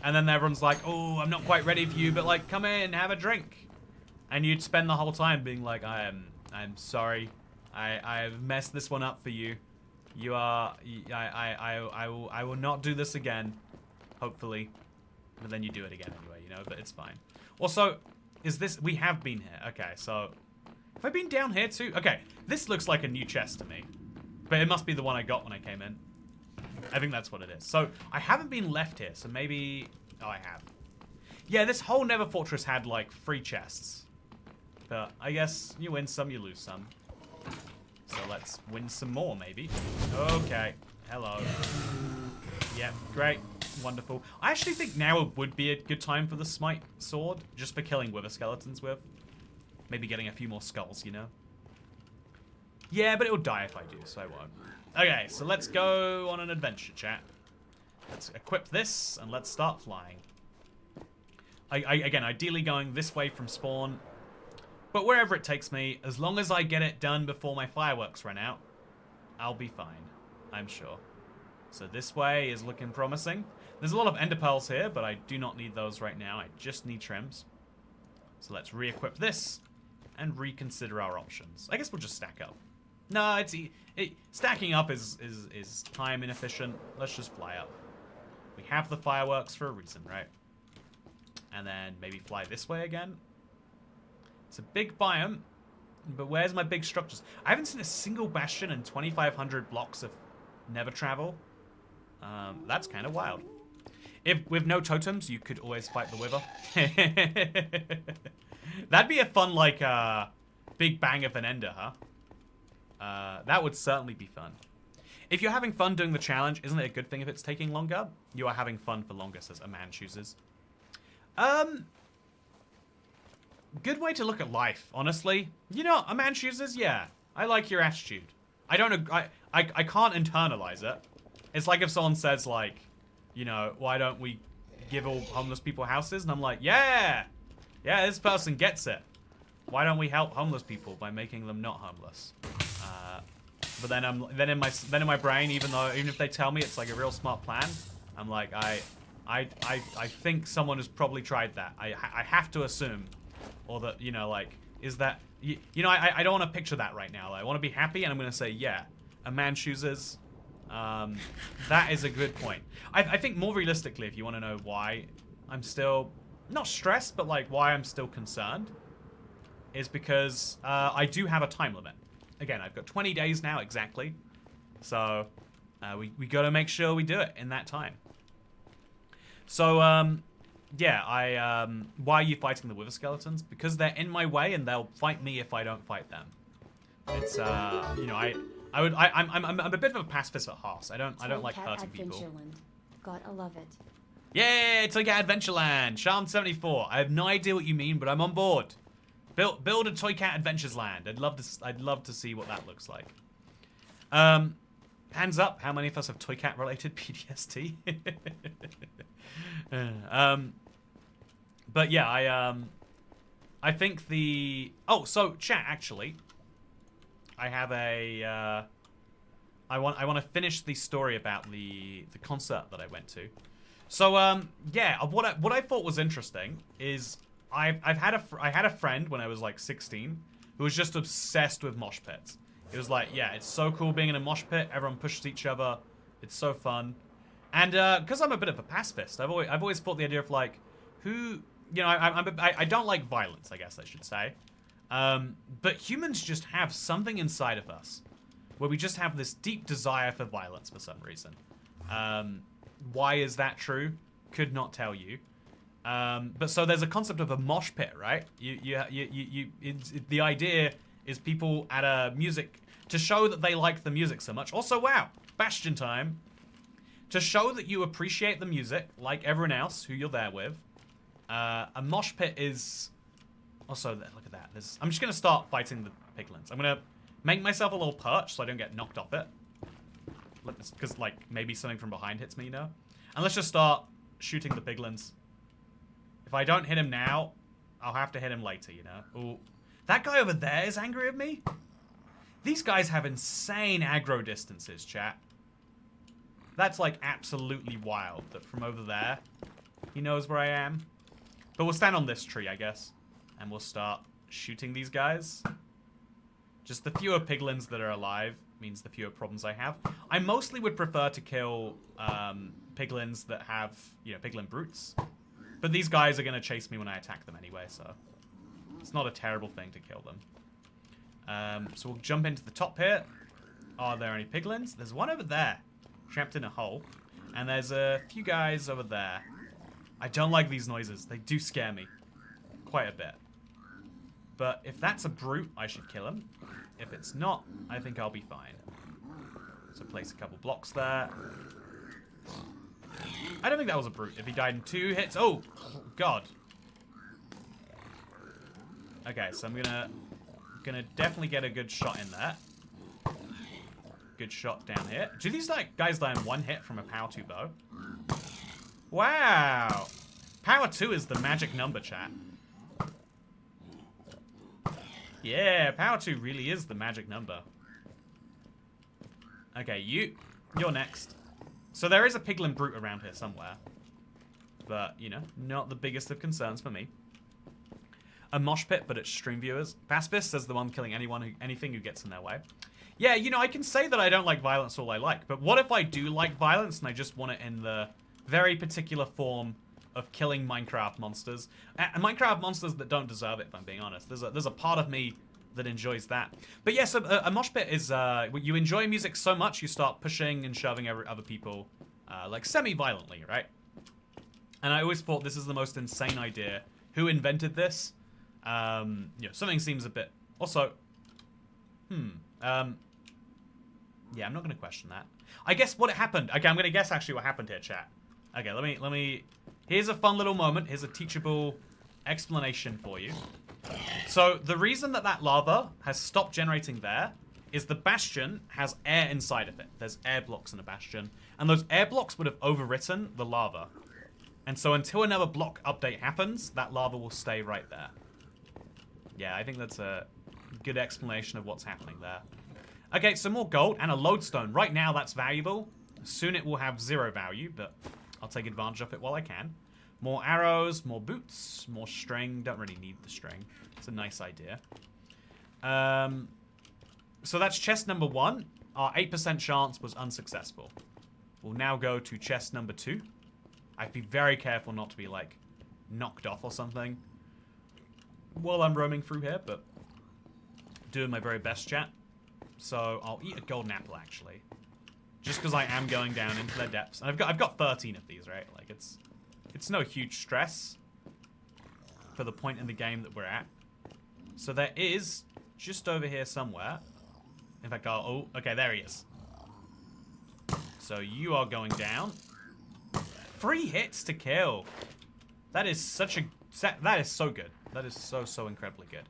and then everyone's like, oh, I'm not quite ready for you, but like, come in, have a drink. And you'd spend the whole time being like, I'm sorry, I've messed this one up for you. You are, I will not do this again, hopefully. But then you do it again anyway, you know, but it's fine. Also, is this, we have been here. Okay, so have I been down here too? Okay, this looks like a new chest to me. But it must be the one I got when I came in. I think that's what it is. So, I haven't been left here, so maybe... Oh, I have. Yeah, this whole Nether Fortress had, like, 3 chests. But I guess you win some, you lose some. So let's win some more, maybe. Okay. Hello. Yeah, great. Wonderful. I actually think now would be a good time for the Smite Sword, just for killing wither skeletons with. Maybe getting a few more skulls, you know? Yeah, but it'll die if I do, so I won't. Okay, so let's go on an adventure, chat. Let's equip this, and let's start flying. Again, ideally going this way from spawn. But wherever it takes me, as long as I get it done before my fireworks run out, I'll be fine. I'm sure. So this way is looking promising. There's a lot of ender pearls here, but I do not need those right now. I just need trims. So let's re-equip this and reconsider our options. I guess we'll just stack up. No, stacking up is time inefficient. Let's just fly up. We have the fireworks for a reason, right? And then maybe fly this way again. It's a big biome, but where's my big structures? I haven't seen a single bastion in 2,500 blocks of never travel. That's kind of wild. If with no totems, you could always fight the wither. That'd be a fun, like, big bang of an ender, huh? That would certainly be fun. If you're having fun doing the challenge, isn't it a good thing if it's taking longer? You are having fun for longer, says a man chooses. Good way to look at life, honestly. You know, a man chooses, yeah. I like your attitude. I can't internalize it. It's like if someone says, like, you know, why don't we give all homeless people houses? And I'm like, yeah! Yeah, this person gets it. Why don't we help homeless people by making them not homeless? But then in my brain, even if they tell me it's like a real smart plan, I'm like, I think someone has probably tried that. I have to assume. Or that, you know, like, is that... You know, I don't want to picture that right now. I want to be happy, and I'm going to say, yeah, a man chooses. That is a good point. I think more realistically, if you want to know why I'm still... Not stressed, but, like, why I'm still concerned, is because I do have a time limit. Again, I've got 20 days now, exactly. So, we got to make sure we do it in that time. So, yeah, why are you fighting the wither skeletons? Because they're in my way and they'll fight me if I don't fight them. It's, you know, I'm a bit of a pacifist at heart. I don't like hurting people. Gotta love it. Yay, Toy Cat Adventureland, Charm 74. I have no idea what you mean, but I'm on board. Build a Toy Cat Adventures Land. I'd love to see what that looks like. Hands up, how many of us have Toy Cat related PTSD? But yeah, I think the... Oh, so chat, actually. I have a... I want to finish the story about the concert that I went to. So, yeah, what I thought was interesting is I had a friend when I was like 16 who was just obsessed with mosh pits. It was like, yeah, it's so cool being in a mosh pit. Everyone pushes each other. It's so fun. And because I'm a bit of a pacifist, I've always thought the idea of like, who, you know, I don't like violence, I guess I should say. But humans just have something inside of us where we just have this deep desire for violence for some reason. Why is that true? Could not tell you. But so there's a concept of a mosh pit, right? The idea is people at a music to show that they like the music so much. Also, wow, Bastion time. To show that you appreciate the music, like everyone else who you're there with, a mosh pit is... Also, look at that. I'm just going to start fighting the piglins. I'm going to make myself a little perch so I don't get knocked off it. Because, like, maybe something from behind hits me, you know? And let's just start shooting the piglins. If I don't hit him now, I'll have to hit him later, you know? Ooh. That guy over there is angry at me? These guys have insane aggro distances, chat. That's, like, absolutely wild that from over there, he knows where I am. But we'll stand on this tree, I guess. And we'll start shooting these guys. Just the fewer piglins that are alive means the fewer problems I have. I mostly would prefer to kill piglins that have, you know, piglin brutes. But these guys are going to chase me when I attack them anyway, so it's not a terrible thing to kill them. So we'll jump into the top here. Are there any piglins? There's one over there, trapped in a hole. And there's a few guys over there. I don't like these noises. They do scare me quite a bit. But if that's a brute, I should kill him. If it's not, I think I'll be fine. So place a couple blocks there. I don't think that was a brute. If he died in 2 hits... Oh, God. Okay, so I'm gonna definitely get a good shot in there. good shot down here. Do these like guys die in one hit from a power 2 bow? Wow. Power 2 is the magic number, chat. Yeah, power 2 really is the magic number. Okay, you're next. So there is a piglin brute around here somewhere. But, you know, not the biggest of concerns for me. A mosh pit, but it's stream viewers. Baspis says the one killing anything who gets in their way. Yeah, you know, I can say that I don't like violence all I like, but what if I do like violence and I just want it in the very particular form of killing Minecraft monsters? And Minecraft monsters that don't deserve it, if I'm being honest. There's a part of me that enjoys that. But yes, a mosh pit is, you enjoy music so much you start pushing and shoving other people, like semi-violently, right? And I always thought this is the most insane idea. Who invented this? You know, something seems a bit... Also, yeah, I'm not going to question that. I guess what happened... Okay, I'm going to guess actually what happened here, chat. Okay, let me... Here's a fun little moment. Here's a teachable explanation for you. So, the reason that lava has stopped generating there is the bastion has air inside of it. There's air blocks in a bastion. And those air blocks would have overwritten the lava. And so until another block update happens, that lava will stay right there. Yeah, I think that's a good explanation of what's happening there. Okay, so more gold and a lodestone. Right now, that's valuable. Soon it will have 0 value, but I'll take advantage of it while I can. More arrows, more boots, more string. Don't really need the string. It's a nice idea. So that's chest number 1. Our 8% chance was unsuccessful. We'll now go to chest number 2. I'd be very careful not to be, like, knocked off or something while I'm roaming through here, but doing my very best, chat. So I'll eat a golden apple, actually. Just because I am going down into their depths. And I've got 13 of these, right? Like, it's no huge stress for the point in the game that we're at. So there is, just over here somewhere. In fact, oh, okay, there he is. So you are going down. 3 hits to kill. That is such a... That is so good. That is so incredibly good.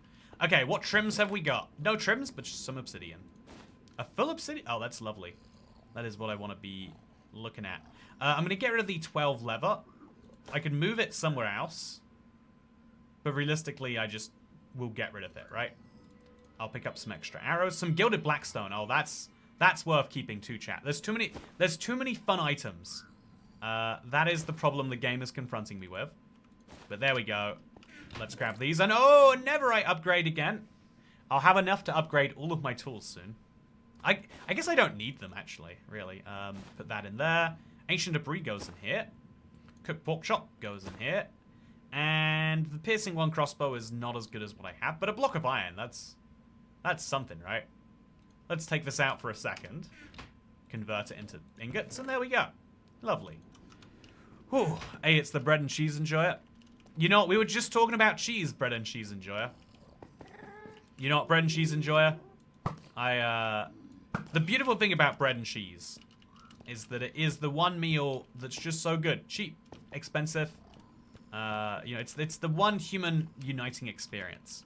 Okay, what trims have we got? No trims, but just some obsidian. A full obsidian? Oh, that's lovely. That is what I want to be looking at. I'm going to get rid of the 12 lever. I could move it somewhere else. But realistically, I just will get rid of it, right? I'll pick up some extra arrows. Some gilded blackstone. Oh, that's worth keeping too, chat. There's too many fun items. That is the problem the game is confronting me with. But there we go. Let's grab these. And oh, never I upgrade again. I'll have enough to upgrade all of my tools soon. I guess I don't need them, actually, really. Put that in there. Ancient debris goes in here. Cooked pork chop goes in here. And the piercing 1 crossbow is not as good as what I have. But a block of iron, that's something, right? Let's take this out for a second. Convert it into ingots, and there we go. Lovely. Whew. Hey, it's the bread and cheese enjoyer. You know what? We were just talking about cheese, bread and cheese enjoyer. You know what, bread and cheese enjoyer? The beautiful thing about bread and cheese is that it is the one meal that's just so good. Cheap, expensive. You know, it's the one human uniting experience.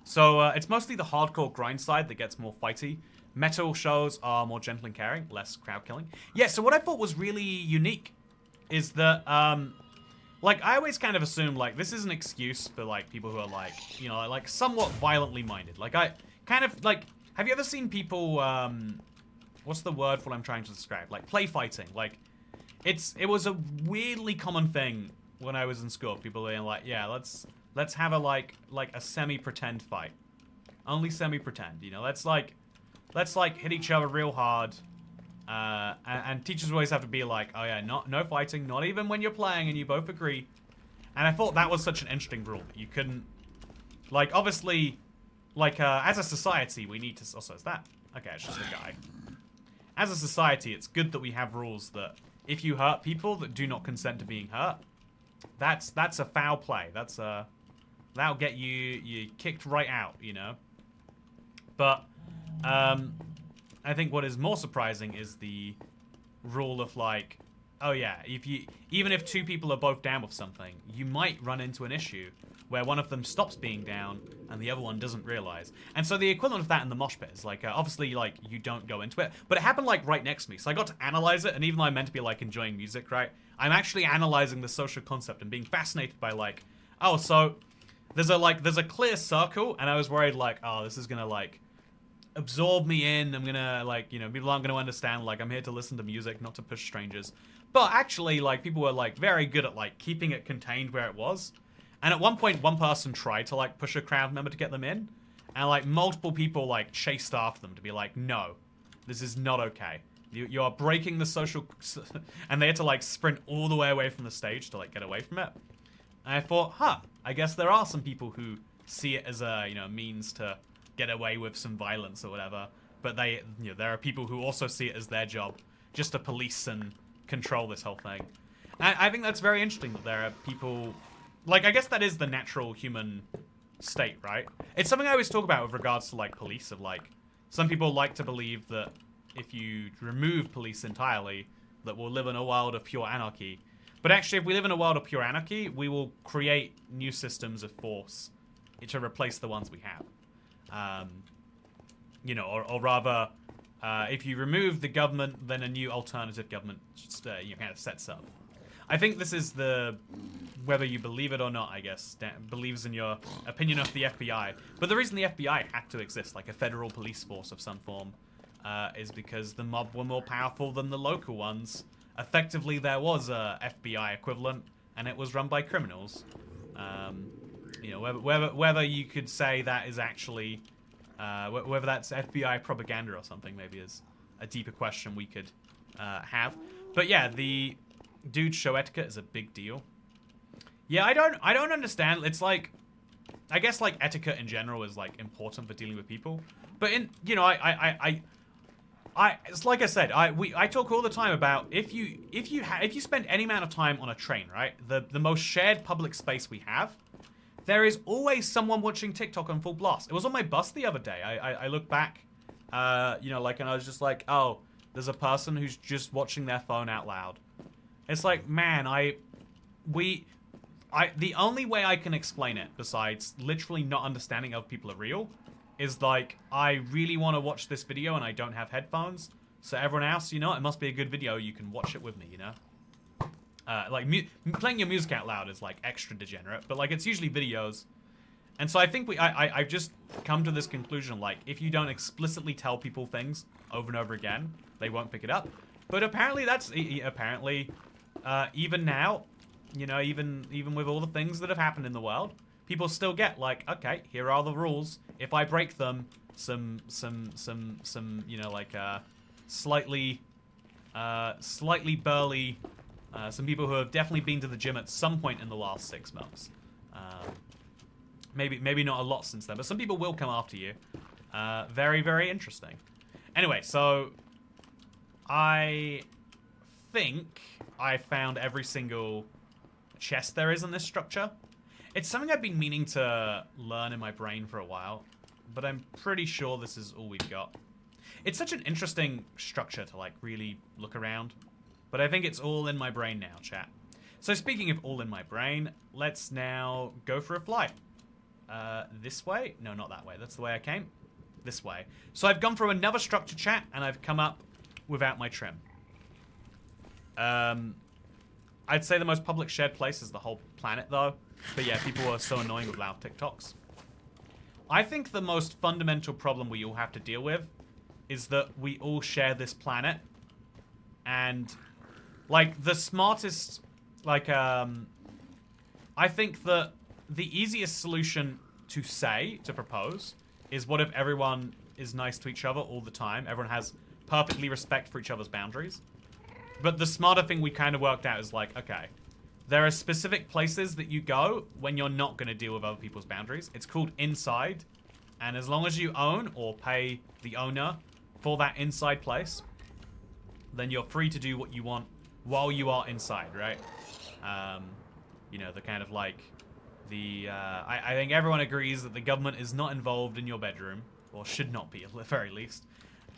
So, it's mostly the hardcore grind side that gets more fighty. Metal shows are more gentle and caring, less crowd killing. Yeah, so what I thought was really unique is that, like, I always kind of assume, like, this is an excuse for, like, people who are, like, you know, like, somewhat violently minded. Like, I kind of, like, have you ever seen people, what's the word for what I'm trying to describe? Like, play fighting. Like, it was a weirdly common thing when I was in school. People were like, yeah, let's have a, like a semi-pretend fight. Only semi-pretend, you know? Let's hit each other real hard. And teachers always have to be like, oh yeah, no fighting, not even when you're playing and you both agree. And I thought that was such an interesting rule. You couldn't, like, obviously, like, as a society, we need to, also, is that? Okay, it's just a guy. As a society, it's good that we have rules that if you hurt people that do not consent to being hurt, that's a foul play. That'll get you kicked right out, you know? But, I think what is more surprising is the rule of, like, oh yeah, even if 2 people are both down with something, you might run into an issue where one of them stops being down and the other one doesn't realize. And so the equivalent of that in the mosh pit is like, obviously, like, you don't go into it, but it happened like right next to me, so I got to analyze it, and even though I'm meant to be like enjoying music, right, I'm actually analyzing the social concept and being fascinated by like, oh, so there's a clear circle, and I was worried like, oh, this is gonna like absorb me in. I'm gonna like, you know, people aren't gonna understand like I'm here to listen to music, not to push strangers. But actually, like, people were like very good at like keeping it contained where it was. And at one point, one person tried to like push a crowd member to get them in, and like multiple people like chased after them to be like, no, this is not okay. You are breaking the social, and they had to like sprint all the way away from the stage to like get away from it. And I thought, huh, I guess there are some people who see it as a, you know, means to get away with some violence or whatever. But they, you know, there are people who also see it as their job just to police and control this whole thing. And I think that's very interesting that there are people, like, I guess that is the natural human state, right? It's something I always talk about with regards to like police, of like, some people like to believe that if you remove police entirely, that we'll live in a world of pure anarchy. But actually, if we live in a world of pure anarchy, we will create new systems of force to replace the ones we have. You know, or rather, if you remove the government, then a new alternative government just, you know, kind of sets up. I think this is the, whether you believe it or not, I guess, believes in your opinion of the FBI. But the reason the FBI had to exist, like a federal police force of some form, is because the mob were more powerful than the local ones. Effectively, there was a FBI equivalent, and it was run by criminals. You know, whether you could say that is actually, whether that's FBI propaganda or something, maybe is a deeper question we could have. But yeah, the dude show etiquette is a big deal. Yeah, I don't understand. It's like, I guess like etiquette in general is like important for dealing with people. But in, you know, it's like I said, I talk all the time about if you spend any amount of time on a train, right? The most shared public space we have, there is always someone watching TikTok on full blast. It was on my bus the other day. I look back, you know, like, and I was just like, oh, there's a person who's just watching their phone out loud. It's like, man, the only way I can explain it, besides literally not understanding how people are real, is like, I really want to watch this video and I don't have headphones. So everyone else, you know, it must be a good video. You can watch it with me, you know? Like, playing your music out loud is like extra degenerate, but like, it's usually videos. And so I think I've just come to this conclusion, like, if you don't explicitly tell people things over and over again, they won't pick it up. But apparently that's, even now, you know, even with all the things that have happened in the world, people still get like, okay, here are the rules. If I break them, some you know, like slightly burly, some people who have definitely been to the gym at some point in the last 6 months. Maybe not a lot since then, but some people will come after you. Very, very interesting. Anyway, so I think I found every single chest there is in this structure. It's something I've been meaning to learn in my brain for a while, but I'm pretty sure this is all we've got. It's such an interesting structure to like really look around, but I think it's all in my brain now, chat. So speaking of all in my brain, let's now go for a flight. This way? No, not that way. That's the way I came. This way. So I've gone through another structure, chat, and I've come up without my trim. I'd say the most public shared place is the whole planet, though. But yeah, people are so annoying with loud TikToks. I think the most fundamental problem we all have to deal with is that we all share this planet. And, like, the smartest, like, I think that the easiest solution to say, to propose, is what if everyone is nice to each other all the time? Everyone has perfectly respect for each other's boundaries. But the smarter thing we kind of worked out is like, okay, there are specific places that you go when you're not going to deal with other people's boundaries. It's called inside. And as long as you own or pay the owner for that inside place, then you're free to do what you want while you are inside, right? You know, the kind of like, I think everyone agrees that the government is not involved in your bedroom, or should not be at the very least.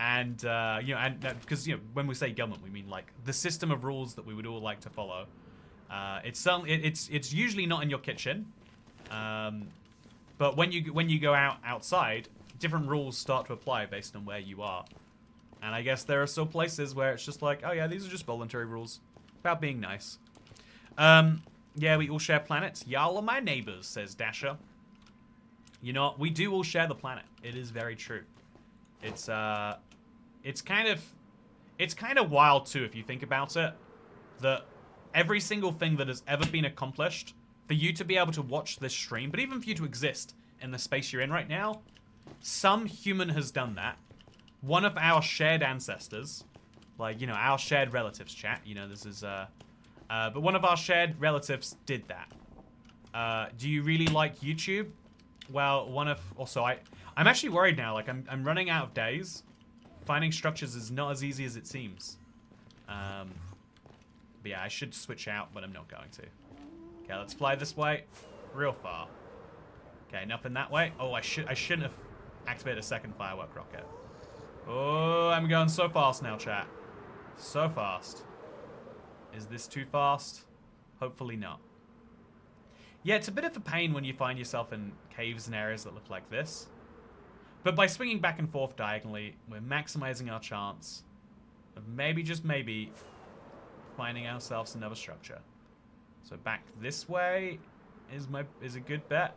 And, you know, and because, you know, when we say government, we mean like the system of rules that we would all like to follow. It's usually not in your kitchen. But when you go outside, different rules start to apply based on where you are. And I guess there are still places where it's just like, oh yeah, these are just voluntary rules about being nice. Yeah, we all share planets. Y'all are my neighbors, says Dasher. You know what? We do all share the planet. It is very true. It's kind of wild too if you think about it, that every single thing that has ever been accomplished for you to be able to watch this stream, but even for you to exist in the space you're in right now, some human has done that. One of our shared ancestors, like, you know, our shared relatives, chat, you know, this is, but one of our shared relatives did that. Do you really like YouTube? Well, I'm actually worried now, like, I'm running out of days. Finding structures is not as easy as it seems. But yeah, I should switch out, but I'm not going to. Okay, let's fly this way, real far. Okay, nothing that way. Oh, I shouldn't have activated a second firework rocket. Oh, I'm going so fast now, chat. So fast. Is this too fast? Hopefully not. Yeah, it's a bit of a pain when you find yourself in caves and areas that look like this. But by swinging back and forth diagonally, we're maximizing our chance of maybe, just maybe, finding ourselves another structure. So back this way is a good bet.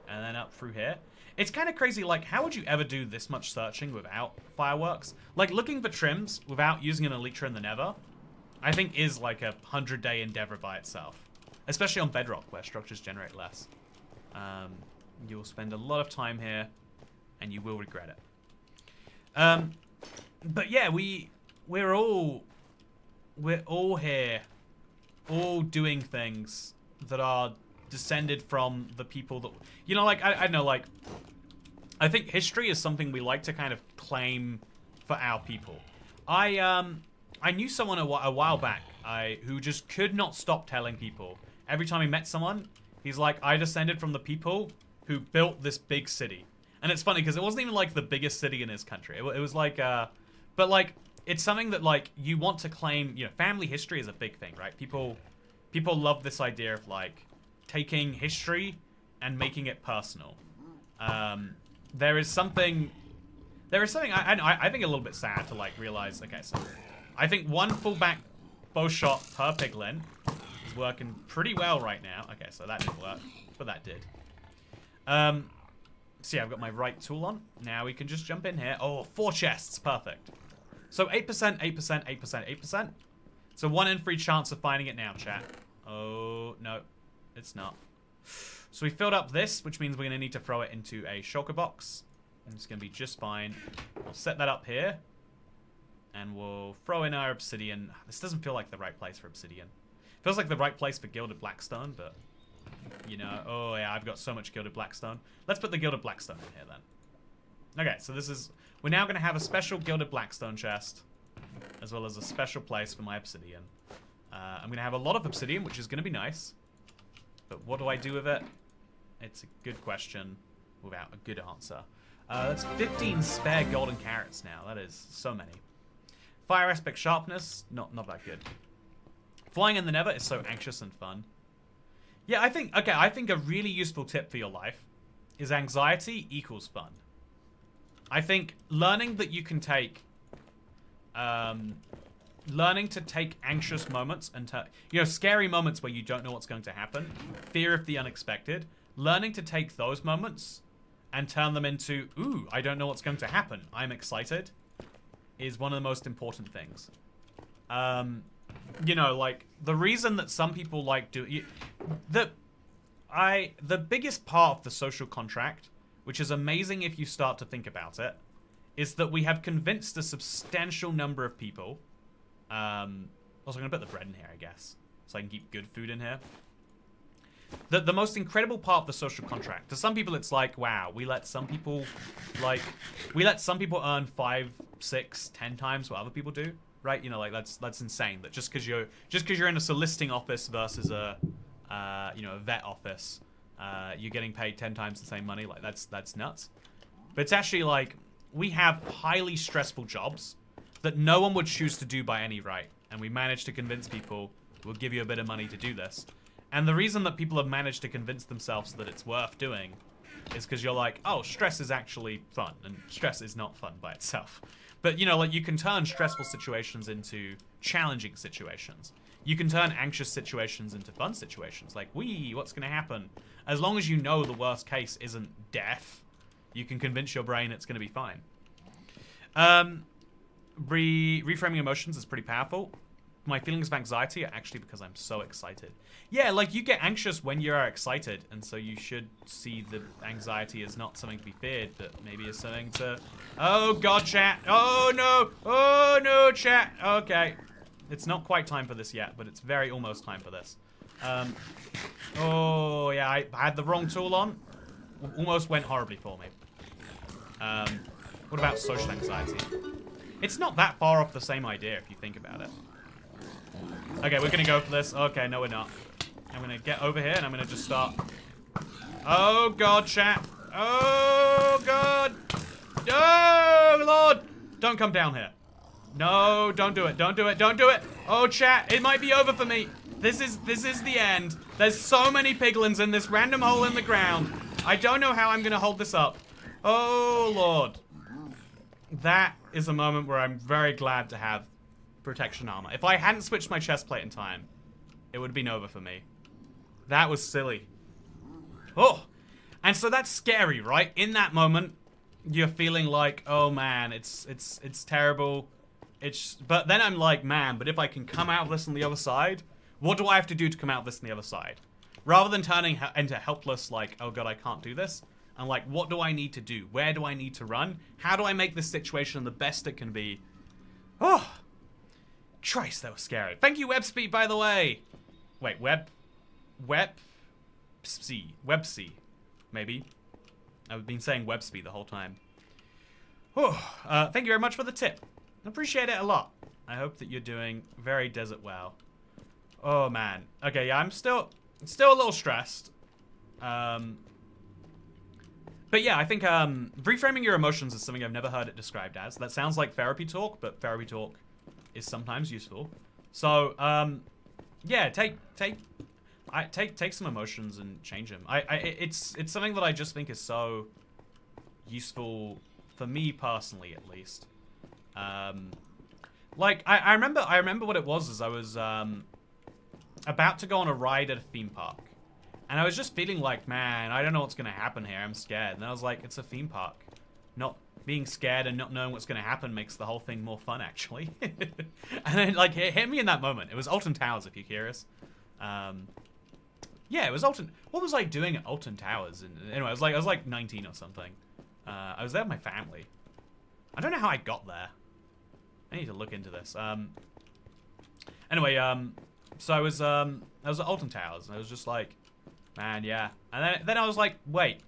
And then up through here. It's kind of crazy, like, how would you ever do this much searching without fireworks? Like, looking for trims without using an elytra in the nether, I think is like a 100-day endeavor by itself. Especially on Bedrock, where structures generate less. You'll spend a lot of time here, and you will regret it. But yeah, we're all here, all doing things that are descended from the people that, you know, like, I know, like, I think history is something we like to kind of claim for our people. I knew someone a while back who just could not stop telling people. Every time he met someone, he's like, I descended from the people who built this big city. And it's funny because it wasn't even like the biggest city in his country. It was like, but like, it's something that like you want to claim. You know, family history is a big thing, right? People love this idea of like taking history and making it personal. There is something I think a little bit sad to like realize. Okay, so I think one fullback bow shot per piglin is working pretty well right now. Okay, so that didn't work, but that did. So yeah, I've got my right tool on. Now we can just jump in here. Oh, 4 chests, perfect. So 8%, 8%, 8%, 8%. So 1 in 3 chance of finding it now, chat. Oh, no, it's not. So we filled up this, which means we're going to need to throw it into a shulker box. And it's going to be just fine. We'll set that up here. And we'll throw in our obsidian. This doesn't feel like the right place for obsidian. Feels like the right place for gilded blackstone, but, you know, oh yeah, I've got so much gilded blackstone. Let's put the gilded blackstone in here then. Okay, so we're now going to have a special gilded blackstone chest, as well as a special place for my obsidian. I'm going to have a lot of obsidian, which is going to be nice. But what do I do with it? It's a good question without a good answer. That's 15 spare golden carrots now. That is so many. Fire aspect sharpness, not that good. Flying in the nether is so anxious and fun. Yeah, I think a really useful tip for your life is anxiety equals fun. I think learning that you can take, learning to take anxious moments and scary moments where you don't know what's going to happen, fear of the unexpected, learning to take those moments and turn them into, ooh, I don't know what's going to happen, I'm excited, is one of the most important things. You know, like, the reason that some people like the biggest part of the social contract, which is amazing if you start to think about it, is that we have convinced a substantial number of people. Also, I'm going to put the bread in here, I guess, so I can keep good food in here. The most incredible part of the social contract, to some people it's like, wow, we let some people earn 5, 6, 10 times what other people do, right? You know, like, that's insane. That just because you're in a soliciting office versus a vet office, you're getting paid 10 times the same money. Like, that's nuts. But it's actually like, we have highly stressful jobs that no one would choose to do by any right, and we managed to convince people we'll give you a bit of money to do this. And the reason that people have managed to convince themselves that it's worth doing is because you're like, oh, stress is actually fun, and stress is not fun by itself. But, you know, like, you can turn stressful situations into challenging situations. You can turn anxious situations into fun situations. Like, what's going to happen? As long as you know the worst case isn't death, you can convince your brain it's going to be fine. Reframing emotions is pretty powerful. My feelings of anxiety are actually because I'm so excited. Yeah, like, you get anxious when you're excited, and so you should see the anxiety as not something to be feared, but maybe as something to... Oh, God, chat. Oh, no. Oh, no, chat. Okay. It's not quite time for this yet, but it's very almost time for this. Oh, yeah, I had the wrong tool on. Almost went horribly for me. What about social anxiety? It's not that far off the same idea if you think about it. Okay, we're gonna go for this. Okay, no, we're not. I'm gonna get over here and I'm gonna just start. Oh, God, chat. Oh, God. Oh, Lord. Don't come down here. No, don't do it. Don't do it. Don't do it. Oh, chat, it might be over for me. This is the end. There's so many piglins in this random hole in the ground. I don't know how I'm gonna hold this up. Oh, Lord. That is a moment where I'm very glad to have protection armor. If I hadn't switched my chest plate in time, it would have been over for me. That was silly. Oh, and so that's scary, right? In that moment, you're feeling like, oh man, it's terrible. But then I'm like, man, but if I can come out of this on the other side, what do I have to do to come out of this on the other side? Rather than turning into helpless, like, oh god, I can't do this. I'm like, what do I need to do? Where do I need to run? How do I make this situation the best it can be? Oh, Christ, that was scary. Thank you, WebSpeed, by the way. Wait, WebC, maybe. I've been saying WebSpeed the whole time. Oh, thank you very much for the tip. I appreciate it a lot. I hope that you're doing very desert well. Oh man. Okay, yeah, I'm still a little stressed. But yeah, I think reframing your emotions is something I've never heard it described as. That sounds like therapy talk, but therapy talk is sometimes useful. So, yeah, take some emotions and change them. It's something that I just think is so useful for me personally, at least. Like I remember what it was is I was about to go on a ride at a theme park, and I was just feeling like, man, I don't know what's gonna happen here. I'm scared, and I was like, it's a theme park. Not being scared and not knowing what's gonna happen makes the whole thing more fun, actually. And then, like, it hit me in that moment. It was Alton Towers, if you're curious. Yeah, it was Alton. What was I doing at Alton Towers? And anyway, I was like 19 or something. I was there with my family. I don't know how I got there. I need to look into this. Anyway, so I was at Alton Towers, and I was just like, man, yeah. And then I was like, wait,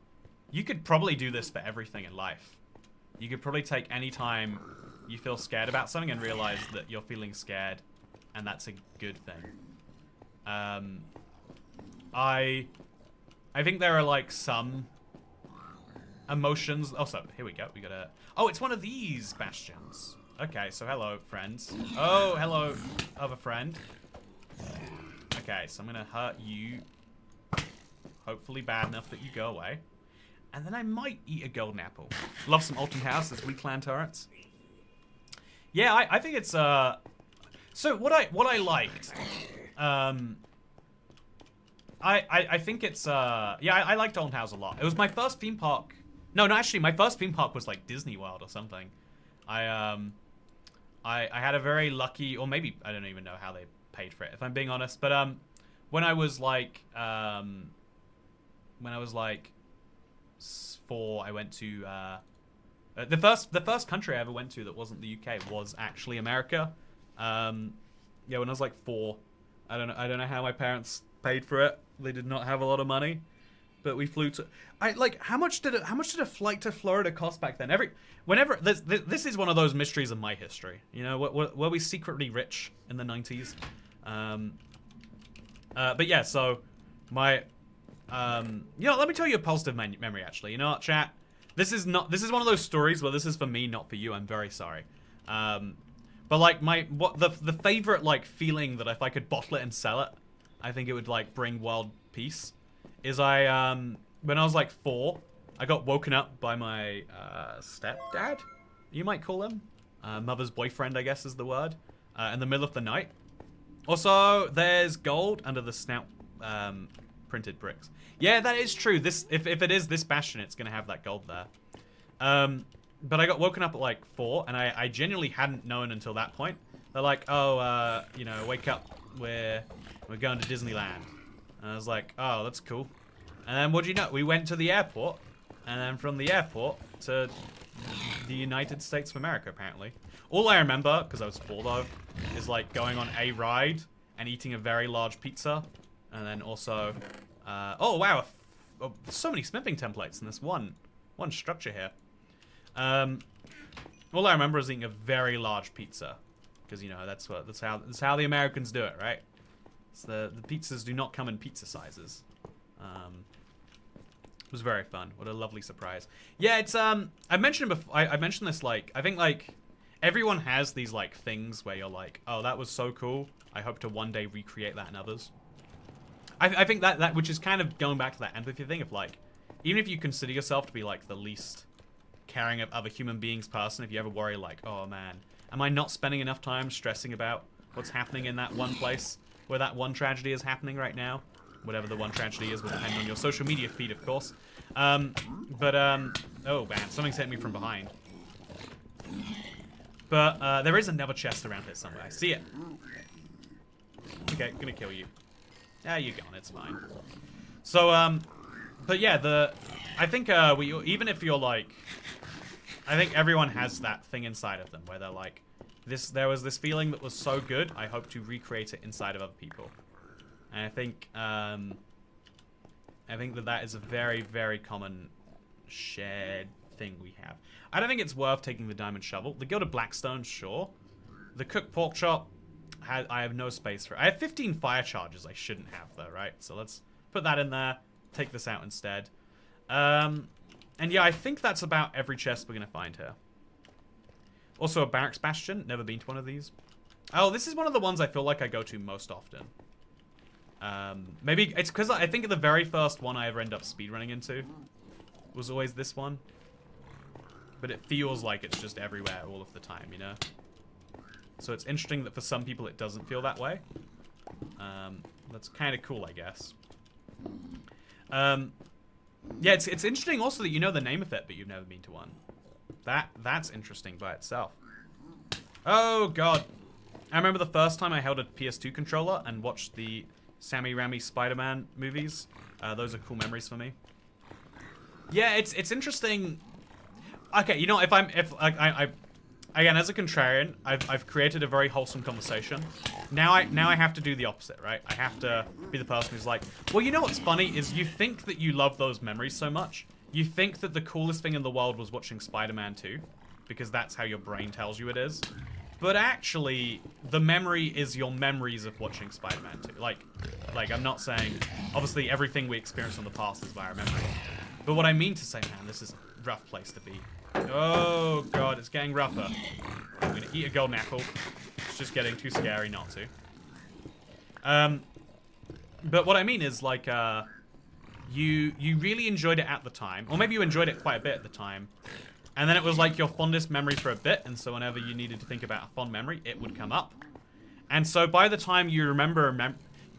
you could probably do this for everything in life. You could probably take any time you feel scared about something and realize that you're feeling scared, and that's a good thing. I think there are like some emotions. Oh, so here we go. We got a. Oh, it's one of these bastions. Okay, so hello, friends. Oh, hello, other friend. Okay, so I'm gonna hurt you. Hopefully bad enough that you go away. And then I might eat a golden apple. Love some Alton House as we clan turrets. Yeah, I think it's so what I liked. I think it's yeah, I liked Alton House a lot. It was my first theme park. No, actually my first theme park was like Disney World or something. I had a very lucky, or maybe I don't even know how they paid for it, if I'm being honest. But when I was like 4, I went to the first country I ever went to that wasn't the UK was actually America. Yeah, when I was like 4, I don't know how my parents paid for it. They did not have a lot of money, but we flew to. How much did a flight to Florida cost back then? Whenever this is one of those mysteries of my history. You know, were we secretly rich in the 90s? But yeah, so my you know, let me tell you a positive memory actually. You know what, chat? This is one of those stories where this is for me, not for you. I'm very sorry. But like the favorite like feeling that if I could bottle it and sell it I think it would like bring world peace. Is I when I was like 4, I got woken up by my stepdad, you might call him, mother's boyfriend, I guess is the word, in the middle of the night. Also, there's gold under the snout printed bricks. Yeah, that is true. This if it is this bastion, it's gonna have that gold there. But I got woken up at like 4, and I genuinely hadn't known until that point. They're like, oh, you know, wake up, we're going to Disneyland. And I was like, oh, that's cool. And then what do you know? We went to the airport, and then from the airport to the United States of America, apparently. All I remember, because I was 4 though, is like going on a ride and eating a very large pizza, and then also, oh wow, so many smithing templates in this one structure here. All I remember is eating a very large pizza, because you know that's how the Americans do it, right? So the pizzas do not come in pizza sizes. It was very fun. What a lovely surprise. Yeah, it's I mentioned before. I mentioned this, like, I think like everyone has these like things where you're like, oh, that was so cool. I hope to one day recreate that in others. I think that which is kind of going back to that empathy thing of like, even if you consider yourself to be like the least caring of other human beings person, if you ever worry like, oh man, am I not spending enough time stressing about what's happening in that one place where that one tragedy is happening right now? Whatever the one tragedy is will depend on your social media feed, of course. Oh man, something's hit me from behind. But there is another chest around here somewhere. I see it. Okay, gonna kill you. Yeah, you're gone. It's fine. So but yeah, I think even if you're like, I think everyone has that thing inside of them where they're like, there was this feeling that was so good, I hope to recreate it inside of other people. And I think that is a very, very common shared thing we have. I don't think it's worth taking the diamond shovel. The gilded blackstone, sure. The cooked pork chop, I have no space for it. I have 15 fire charges I shouldn't have though, right? So let's put that in there. Take this out instead. And yeah, I think that's about every chest we're going to find here. Also a barracks bastion. Never been to one of these. Oh, this is one of the ones I feel like I go to most often. Maybe it's because I think the very first one I ever end up speedrunning into was always this one. But it feels like it's just everywhere all of the time, you know? So it's interesting that for some people it doesn't feel that way. That's kind of cool, I guess. Yeah, it's interesting also that you know the name of it, but you've never been to one. That's interesting by itself. Oh, God. I remember the first time I held a PS2 controller and watched the Sammy Raimi Spider-Man movies. Those are cool memories for me. Yeah, it's interesting. Okay, you know, again, as a contrarian, I've created a very wholesome conversation. Now I have to do the opposite, right? I have to be the person who's like, well, you know what's funny is you think that you love those memories so much. You think that the coolest thing in the world was watching Spider-Man 2, because that's how your brain tells you it is. But actually, the memory is your memories of watching Spider-Man 2. Like I'm not saying, obviously everything we experience in the past is via memory. But what I mean to say, man, this is a rough place to be. Oh, God, it's getting rougher. I'm gonna eat a golden apple. It's just getting too scary not to. But what I mean is, like, you really enjoyed it at the time. Or maybe you enjoyed it quite a bit at the time. And then it was like your fondest memory for a bit, and so whenever you needed to think about a fond memory, it would come up. And so by the time you remember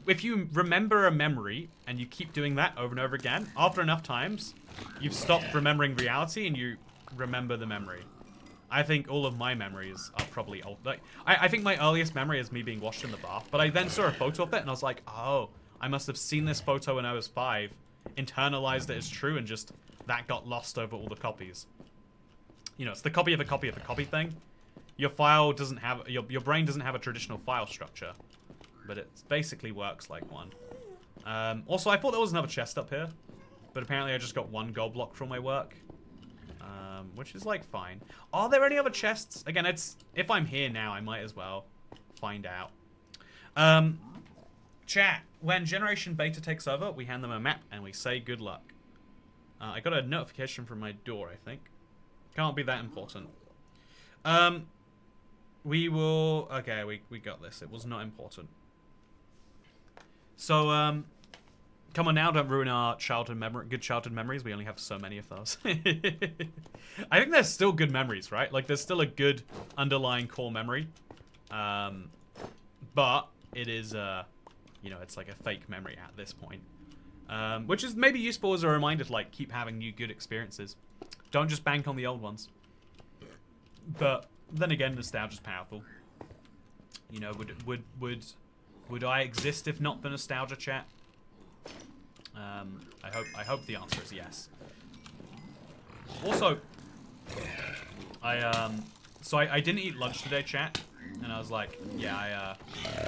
if you remember a memory and you keep doing that over and over again, after enough times, you've stopped remembering reality and you remember the memory. I think all of my memories are probably old. Like, I think my earliest memory is me being washed in the bath, but I then saw a photo of it and I was like, oh, I must have seen this photo when I was 5, internalized it as true, and just that got lost over all the copies. You know, it's the copy of a copy of a copy thing. Your file doesn't have, your brain doesn't have a traditional file structure, but it basically works like one. Also, I thought there was another chest up here, but apparently I just got 1 gold block from my work, which is like fine. Are there any other chests? Again, if I'm here now, I might as well find out. Chat, when Generation Beta takes over, we hand them a map and we say good luck. I got a notification from my door, I think. Can't be that important. We will... Okay, we got this. It was not important. So, come on now, don't ruin our good childhood memories. We only have so many of those. I think there's still good memories, right? Like, there's still a good underlying core memory. But it is, you know, it's like a fake memory at this point. Which is maybe useful as a reminder to, like, keep having new good experiences. Don't just bank on the old ones. But then again, nostalgia's powerful. You know, would I exist if not for nostalgia, chat? I hope the answer is yes. Also, I didn't eat lunch today, chat, and I was like, yeah,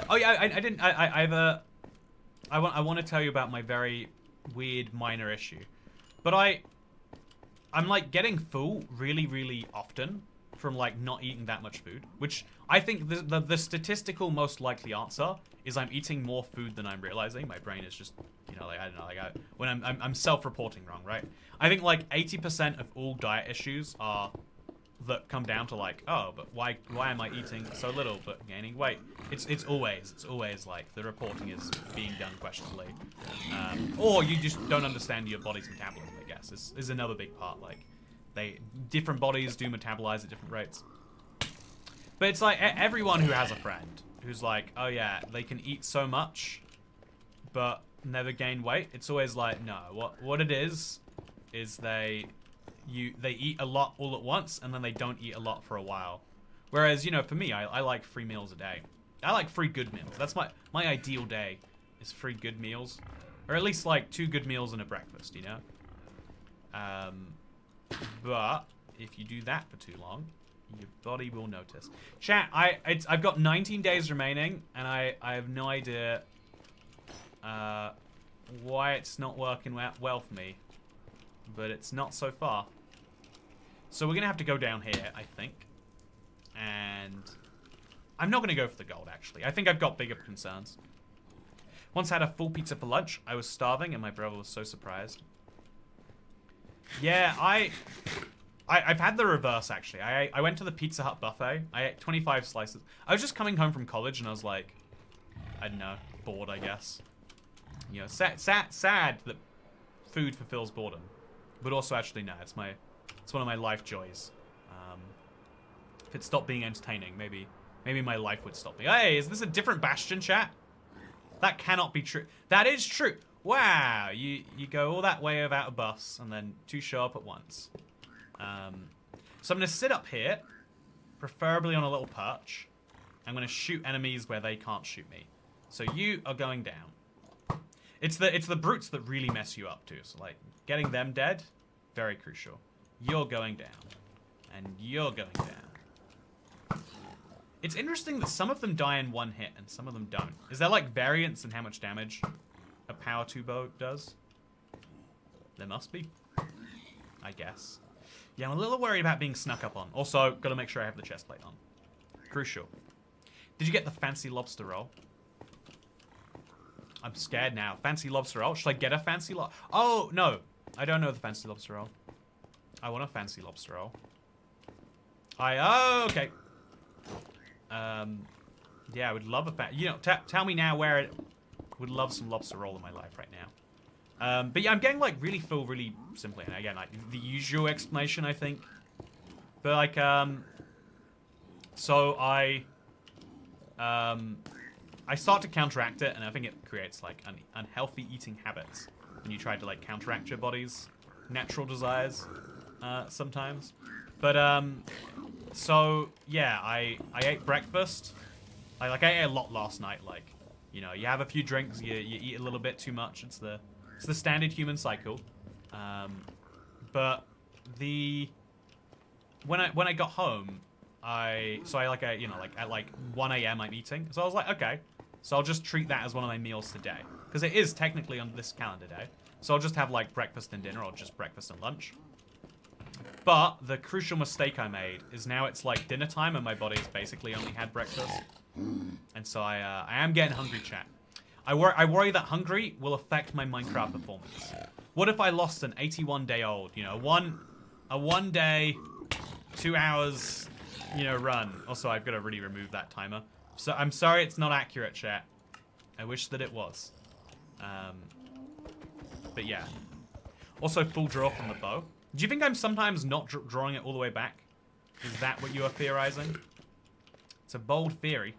oh yeah, I didn't, I want to tell you about my very weird minor issue, but I'm like getting full really often from like not eating that much food, which I think the statistical most likely answer is I'm eating more food than I'm realizing. My brain is just, you know, like, I don't know, like when I'm self-reporting wrong, right? I think like 80% of all diet issues are that come down to like, oh, but why am I eating so little but gaining weight? It's always like the reporting is being done questionably, or you just don't understand your body's metabolism. I guess is another big part. Like, different bodies do metabolize at different rates. But it's like everyone who has a friend who's like, oh yeah, they can eat so much, but never gain weight. It's always like, no, what it is they eat a lot all at once and then they don't eat a lot for a while. Whereas, you know, for me, I like 3 meals a day. I like 3 good meals. That's my ideal day is 3 good meals, or at least like 2 good meals and a breakfast, you know? But if you do that for too long, your body will notice. Chat, I've got 19 days remaining, and I have no idea why it's not working well for me. But it's not so far. So we're gonna have to go down here, I think. And I'm not gonna go for the gold, actually. I think I've got bigger concerns. Once had a full pizza for lunch. I was starving, and my brother was so surprised. Yeah, I've had the reverse, actually. I went to the Pizza Hut buffet. I ate 25 slices. I was just coming home from college, and I was like, I don't know, bored, I guess. You know, sad that food fulfills boredom. But also, actually, no, it's one of my life joys. If it stopped being entertaining, maybe my life would stop me. Hey, is this a different Bastion, chat? That cannot be true. That is true. Wow, you go all that way without a bus, and then 2 show up at once. So I'm gonna sit up here, preferably on a little perch. I'm gonna shoot enemies where they can't shoot me. So you are going down. It's the brutes that really mess you up too. So like getting them dead, very crucial. You're going down, and you're going down. It's interesting that some of them die in 1 hit and some of them don't. Is there like variance in how much damage a power 2 bow does? There must be, I guess. Yeah, I'm a little worried about being snuck up on. Also, gotta make sure I have the chest plate on. Crucial. Did you get the fancy lobster roll? I'm scared now. Fancy lobster roll? Should I get a fancy Oh, no. I don't know the fancy lobster roll. I want a fancy lobster roll. Oh, okay. Yeah, I would love a you know, tell me now where it... Would love some lobster roll in my life right now. But yeah, I'm getting like really full really simply. And again, like the usual explanation, I think. But like, so I start to counteract it, and I think it creates like unhealthy eating habits when you try to like counteract your body's natural desires sometimes. But so yeah, I ate breakfast. I ate a lot last night. Like, you know, you have a few drinks, you eat a little bit too much. It's the standard human cycle. But when I got home, you know, like at like 1 a.m. I'm eating. So I was like, okay, so I'll just treat that as one of my meals today, because it is technically on this calendar day. So I'll just have like breakfast and dinner, or just breakfast and lunch. But the crucial mistake I made is now it's like dinner time and my body has basically only had breakfast. And so I am getting hungry, chat. I worry that hungry will affect my Minecraft performance. What if I lost an 81-day-old, you know, a 1 day, 2 hours, you know, run? Also, I've got to really remove that timer. So I'm sorry it's not accurate, chat. I wish that it was. But yeah. Also, full draw from the bow. Do you think I'm sometimes not drawing it all the way back? Is that what you are theorizing? It's a bold theory.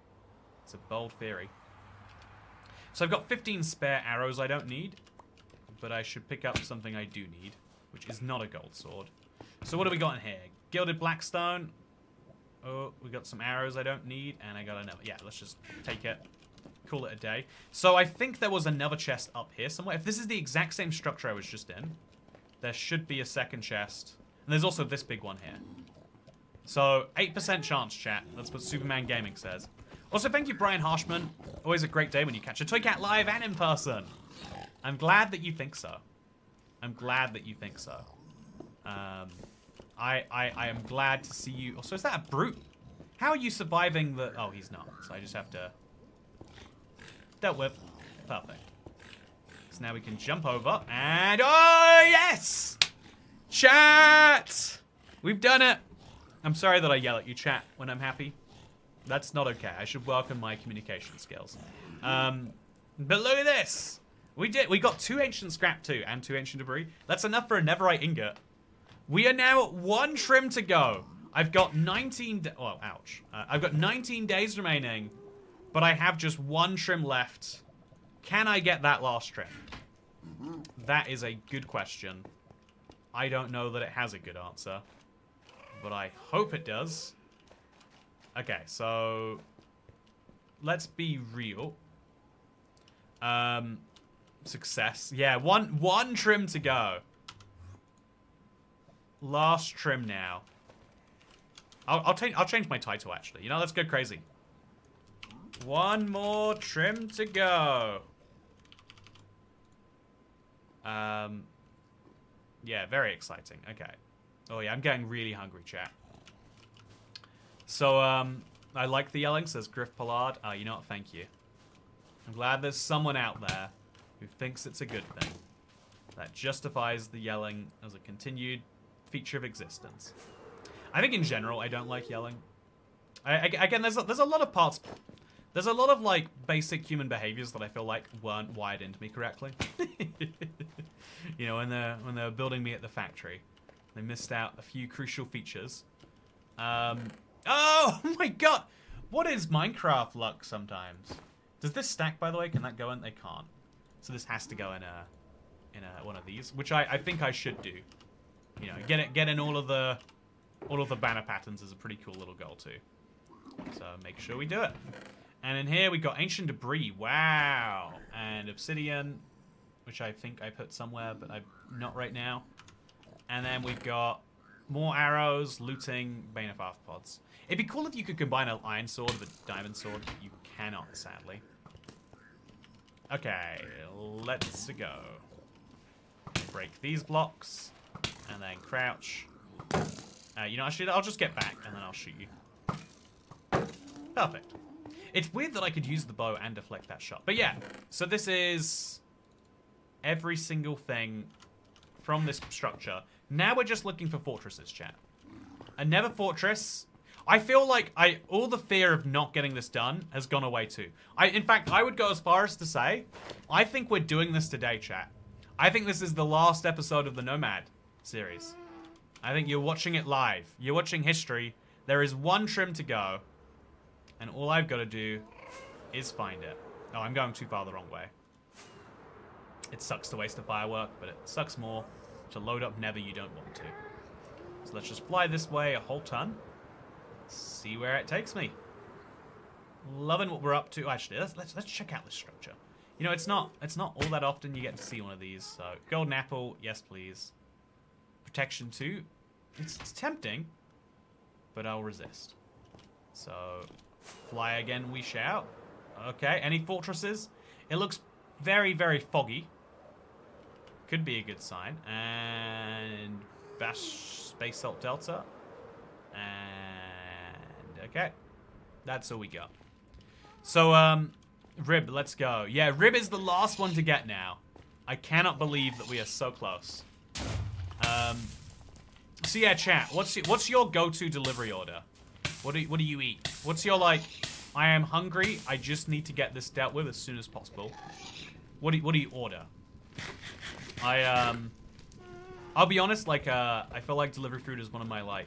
It's a bold theory. So I've got 15 spare arrows I don't need. But I should pick up something I do need, which is not a gold sword. So what do we got in here? Gilded blackstone. Oh, we got some arrows I don't need. And I got another. Yeah, let's just take it. Call it a day. So I think there was another chest up here somewhere. If this is the exact same structure I was just in, there should be a second chest. And there's also this big one here. So 8% chance, chat. That's what Superman Gaming says. Also, thank you, Brian Harshman. Always a great day when you catch a Toy Cat live and in person. I'm glad that you think so. I'm glad that you think so. I am glad to see you. Also, is that a brute? How are you surviving the... Oh, he's not. So I just have to... Dealt with. Perfect. So now we can jump over and... Oh, yes! Chat! We've done it. I'm sorry that I yell at you, chat, when I'm happy. That's not okay. I should work on my communication skills. But look at this. We did. We got 2 ancient scrap too, and 2 ancient debris. That's enough for a netherite ingot. We are now at 1 trim to go. I've got 19... Oh, ouch. I've got 19 days remaining, but I have just 1 trim left. Can I get that last trim? That is a good question. I don't know that it has a good answer, but I hope it does. Okay, so let's be real. Success. Yeah, one trim to go. Last trim now. I'll change my title actually. You know, let's go crazy. 1 more trim to go. Yeah, very exciting. Okay. Oh yeah, I'm getting really hungry, chat. So I like the yelling, says Griff Pollard. You know what? Thank you. I'm glad there's someone out there who thinks it's a good thing. That justifies the yelling as a continued feature of existence. I think in general, I don't like yelling. Again, there's a lot of parts... There's a lot of, like, basic human behaviors that I feel like weren't wired into me correctly. You know, when they were building me at the factory, they missed out a few crucial features. Oh my god! What is Minecraft luck sometimes? Does this stack, by the way? Can that go in? They can't. So this has to go in one of these, which I think I should do. You know, get in all of the banner patterns is a pretty cool little goal too. So make sure we do it. And in here we got ancient debris. Wow. And obsidian, which I think I put somewhere, but I'm not right now. And then we've got more arrows, looting, Bane of Arthropods. It'd be cool if you could combine an iron sword with a diamond sword, but you cannot, sadly. Okay, let's go. Break these blocks, and then crouch. You know, actually, I'll just get back, and then I'll shoot you. Perfect. It's weird that I could use the bow and deflect that shot. But yeah, so this is every single thing from this structure. Now we're just looking for fortresses, chat. A nether fortress. I feel like all the fear of not getting this done has gone away too. In fact, I would go as far as to say, I think we're doing this today, chat. I think this is the last episode of the Nomad series. I think you're watching it live. You're watching history. There is 1 trim to go. And all I've got to do is find it. Oh, I'm going too far the wrong way. It sucks to waste a firework, but it sucks more to load up nether you don't want to. So let's just fly this way a whole ton. See where it takes me. Loving what we're up to. Actually, let's check out this structure. You know, it's not all that often you get to see one of these. So golden apple, yes please. Protection 2. It's tempting, but I'll resist. So fly again we shall. Okay, any fortresses? It looks very, very foggy. Could be a good sign. And Bash Space Salt Delta. And okay. That's all we got. So Rib, let's go. Yeah, Rib is the last one to get now. I cannot believe that we are so close. So yeah, chat, what's your go-to delivery order? What do you eat? What's your, like, I am hungry, I just need to get this dealt with as soon as possible. What do you order? I'll be honest, like, I feel like delivery food is one of my, like,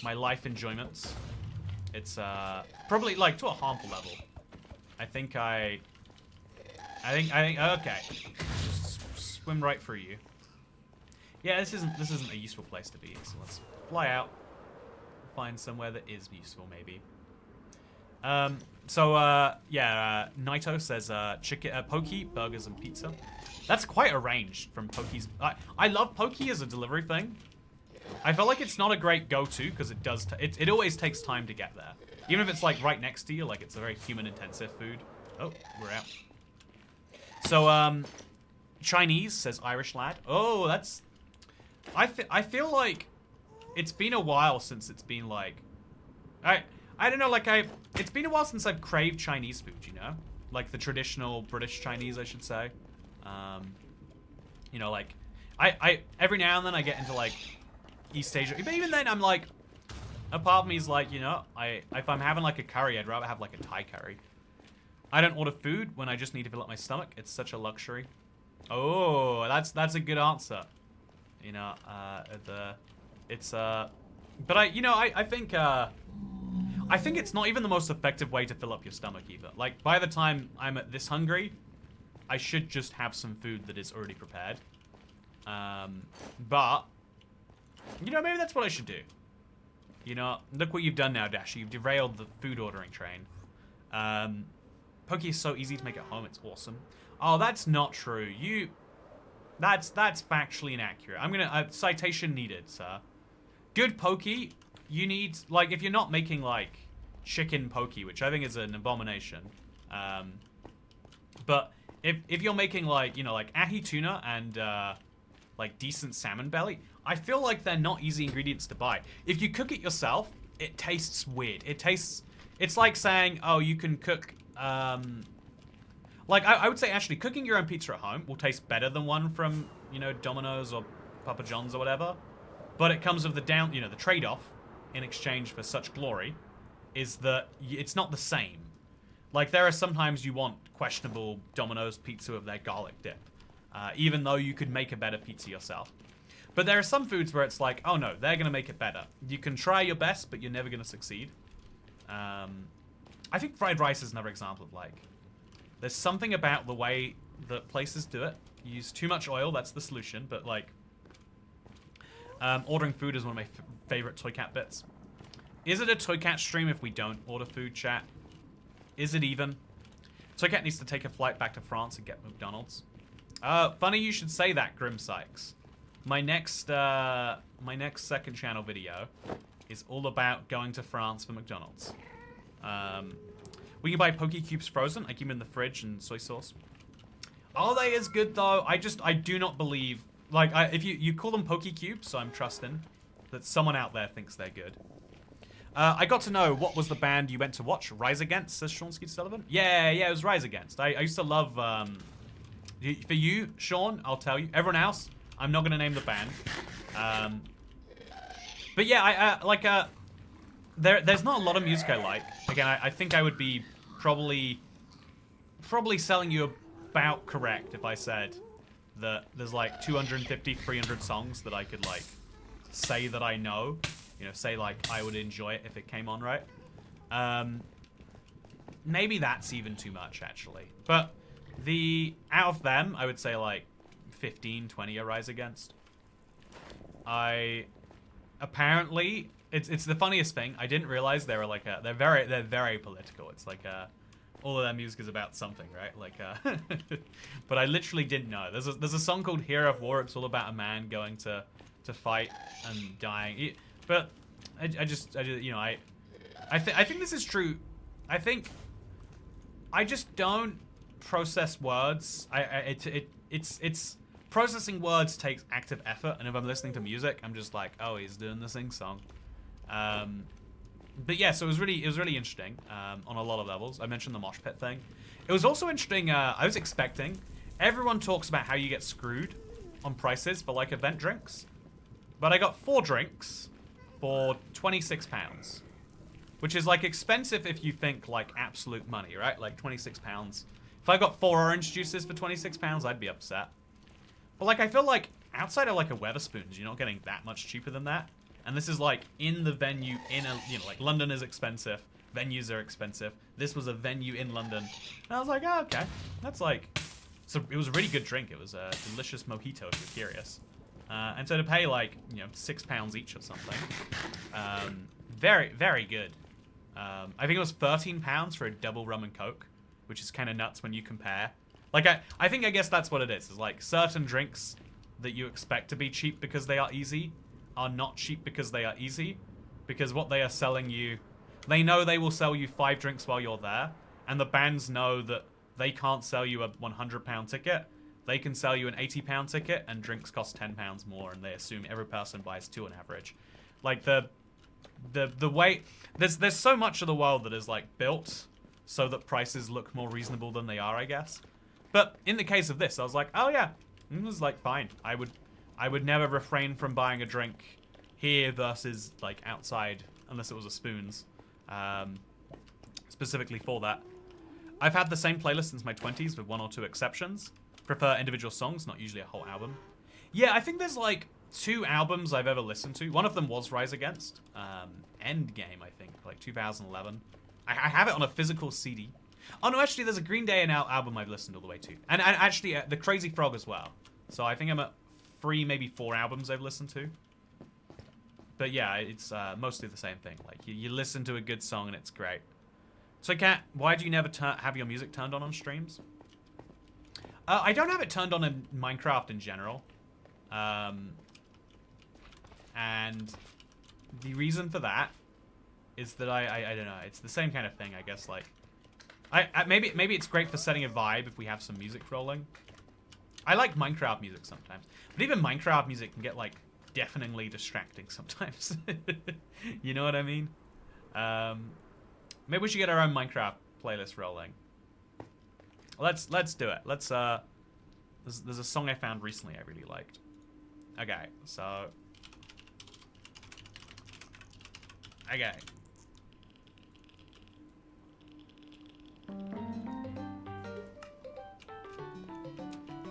my life enjoyments. It's, probably, like, to a harmful level. I think, okay. Just swim right through you. Yeah, this isn't a useful place to be, so let's fly out. Find somewhere that is useful, maybe. Yeah, Naito says, Pokey, burgers, and pizza. That's quite a range from Pokey's. I love Pokey as a delivery thing. I feel like it's not a great go-to because it does. It always takes time to get there, even if it's like right next to you. Like it's a very human-intensive food. Oh, we're out. So Chinese says Irish lad. Oh, that's. I feel like it's been a while since it's been like. I don't know. Like it's been a while since I've craved Chinese food. You know, like the traditional British Chinese, I should say. You know, like I every now and then I get into like East Asia, but even then I'm like, a part of me is like, you know, if I'm having like a curry, I'd rather have like a Thai curry. I don't order food when I just need to fill up my stomach. It's such a luxury. Oh, that's a good answer. You know, but I think it's not even the most effective way to fill up your stomach either. Like by the time I'm at this hungry, I should just have some food that is already prepared. But, you know, maybe that's what I should do. You know, look what you've done now, Dasher. You've derailed the food ordering train. Pokey is so easy to make at home. It's awesome. Oh, that's not true. That's factually inaccurate. I'm gonna, citation needed, sir. Good Pokey, you need, like, if you're not making, like, chicken Pokey, which I think is an abomination, but if you're making, like, you know, like ahi tuna and, like, decent salmon belly, I feel like they're not easy ingredients to buy. If you cook it yourself, it tastes weird. It's like saying, oh, you can cook, like, I would say, actually, cooking your own pizza at home will taste better than one from, you know, Domino's or Papa John's or whatever. But it comes with the the trade-off in exchange for such glory is that it's not the same. Like, there are sometimes you want questionable Domino's pizza with their garlic dip, even though you could make a better pizza yourself. But there are some foods where it's like, oh no, they're going to make it better. You can try your best, but you're never going to succeed. I think fried rice is another example of, like, there's something about the way that places do it. You use too much oil, that's the solution, but, like, ordering food is one of my favorite Toy Cat bits. Is it a Toy Cat stream if we don't order food, chat? Is it even? Toy Cat needs to take a flight back to France and get McDonald's. Funny you should say that, Grim Sykes. My next second channel video is all about going to France for McDonald's. We can buy Poke Cubes frozen. I keep them in the fridge and soy sauce. Are they as good though? I do not believe. Like, if you call them Poke Cubes, so I'm trusting that someone out there thinks they're good. I got to know what was the band you went to watch. Rise Against, says Sean Skeet Sullivan. Yeah, it was Rise Against. I used to love. For you, Sean, I'll tell you. Everyone else, I'm not gonna name the band. But yeah, there's not a lot of music I like. Again, I think I would be probably selling you about correct if I said that there's like 250, 300 songs that I could like say that I know. You know, say like I would enjoy it if it came on, right? Maybe that's even too much actually. But out of them, I would say like 15, 20 are Rise Against. Apparently it's the funniest thing. I didn't realize they were like they're very political. It's like all of their music is about something, right? Like but I literally didn't know. There's a song called Hero of War. It's all about a man going to fight and dying. But I just you know, I think this is true. I think I just don't process words. It's processing words takes active effort, and if I'm listening to music, I'm just like, oh, he's doing the sing song. But yeah, so it was really interesting on a lot of levels. I mentioned the mosh pit thing. It was also interesting. I was expecting. Everyone talks about how you get screwed on prices for like event drinks, but I got 4 drinks for £26, which is like expensive if you think like absolute money, right? Like £26 If I got 4 orange juices for £26, I'd be upset. But like, I feel like outside of like a Weatherspoons, you're not getting that much cheaper than that. And this is like in the venue, like London is expensive. Venues are expensive. This was a venue in London. And I was like, oh, okay. That's like, so it was a really good drink. It was a delicious mojito if you're curious. And so to pay like, £6 each or something. Very, very good. I think it was £13 for a double rum and coke, which is kind of nuts when you compare. Like, I guess that's what it is. It's like certain drinks that you expect to be cheap because they are easy are not cheap because they are easy. Because what they are selling you, they know they will sell you 5 drinks while you're there. And the bands know that they can't sell you a £100 ticket. They can sell you an £80 ticket and drinks cost £10 more. And they assume every person buys 2 on average. Like the way, there's so much of the world that is like built so that prices look more reasonable than they are, I guess. But in the case of this, I was like, oh yeah, it was like fine. I would never refrain from buying a drink here versus like outside, unless it was a Spoons, specifically for that. I've had the same playlist since my 20s with 1 or 2 exceptions. Prefer individual songs, not usually a whole album. Yeah, I think there's like 2 albums I've ever listened to. One of them was Rise Against, Endgame, I think, like 2011. I have it on a physical CD. Oh no, actually, there's a Green Day album I've listened all the way to, and actually the Crazy Frog as well. So I think I'm at 3, maybe 4 albums I've listened to. But yeah, it's mostly the same thing. Like you listen to a good song and it's great. So Kat, why do you never have your music turned on streams? I don't have it turned on in Minecraft in general. And the reason for that is that I don't know. It's the same kind of thing, I guess. Like, maybe it's great for setting a vibe if we have some music rolling. I like Minecraft music sometimes, but even Minecraft music can get like deafeningly distracting sometimes. You know what I mean? Maybe we should get our own Minecraft playlist rolling. Let's do it. Let's there's a song I found recently I really liked. Okay, so okay.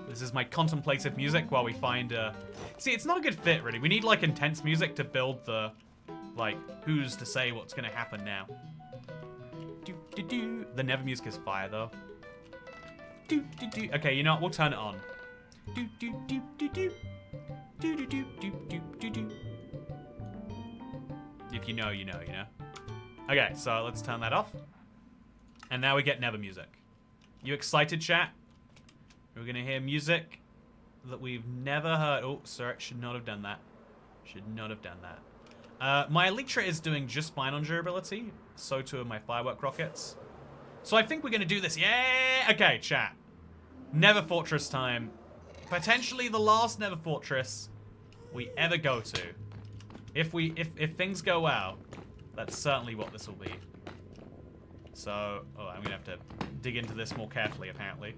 This is my contemplative music while we find see, it's not a good fit really. We need like intense music to build the like who's to say what's gonna happen now. The Never music is fire though. Okay, you know what? We'll turn it on. If you know, you know, you know. Okay, so let's turn that off. And now we get Never music. You excited, chat? We're gonna hear music that we've never heard. Oh, sorry, should not have done that. Should not have done that. My Elytra is doing just fine on durability. So too are my firework rockets. So I think we're gonna do this. Yeah! Okay, chat. Nether Fortress time. Potentially the last Nether Fortress we ever go to. If things go well, that's certainly what this will be. So, oh, I'm gonna have to dig into this more carefully, apparently.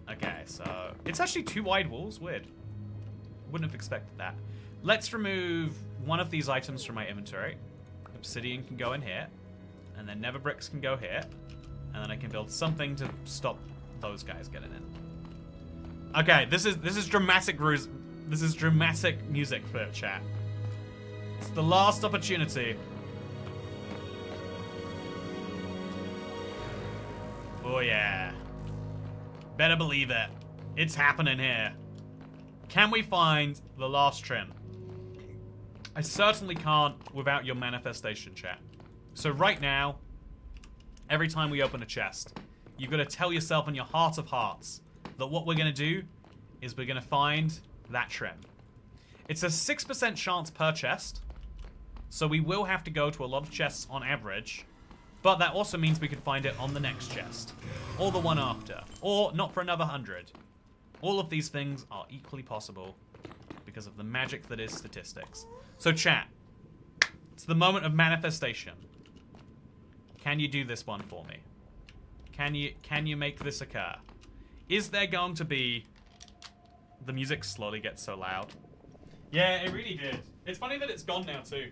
Okay, so it's actually 2 wide walls. Weird. Wouldn't have expected that. Let's remove one of these items from my inventory. Obsidian can go in here, and then Nether bricks can go here, and then I can build something to stop those guys getting in. Okay, this is dramatic. This is dramatic music for chat. It's the last opportunity. Oh yeah. Better believe it. It's happening here. Can we find the last trim? I certainly can't without your manifestation, chat. So right now, every time we open a chest, you've got to tell yourself in your heart of hearts that what we're going to do is we're going to find that trim. It's a 6% chance per chest, so we will have to go to a lot of chests on average, but that also means we could find it on the next chest, or the one after, or not for another 100. All of these things are equally possible because of the magic that is statistics. So chat, it's the moment of manifestation. Can you do this one for me? Can you make this occur? Is there going to be... The music slowly gets so loud. Yeah, it really did. It's funny that it's gone now too.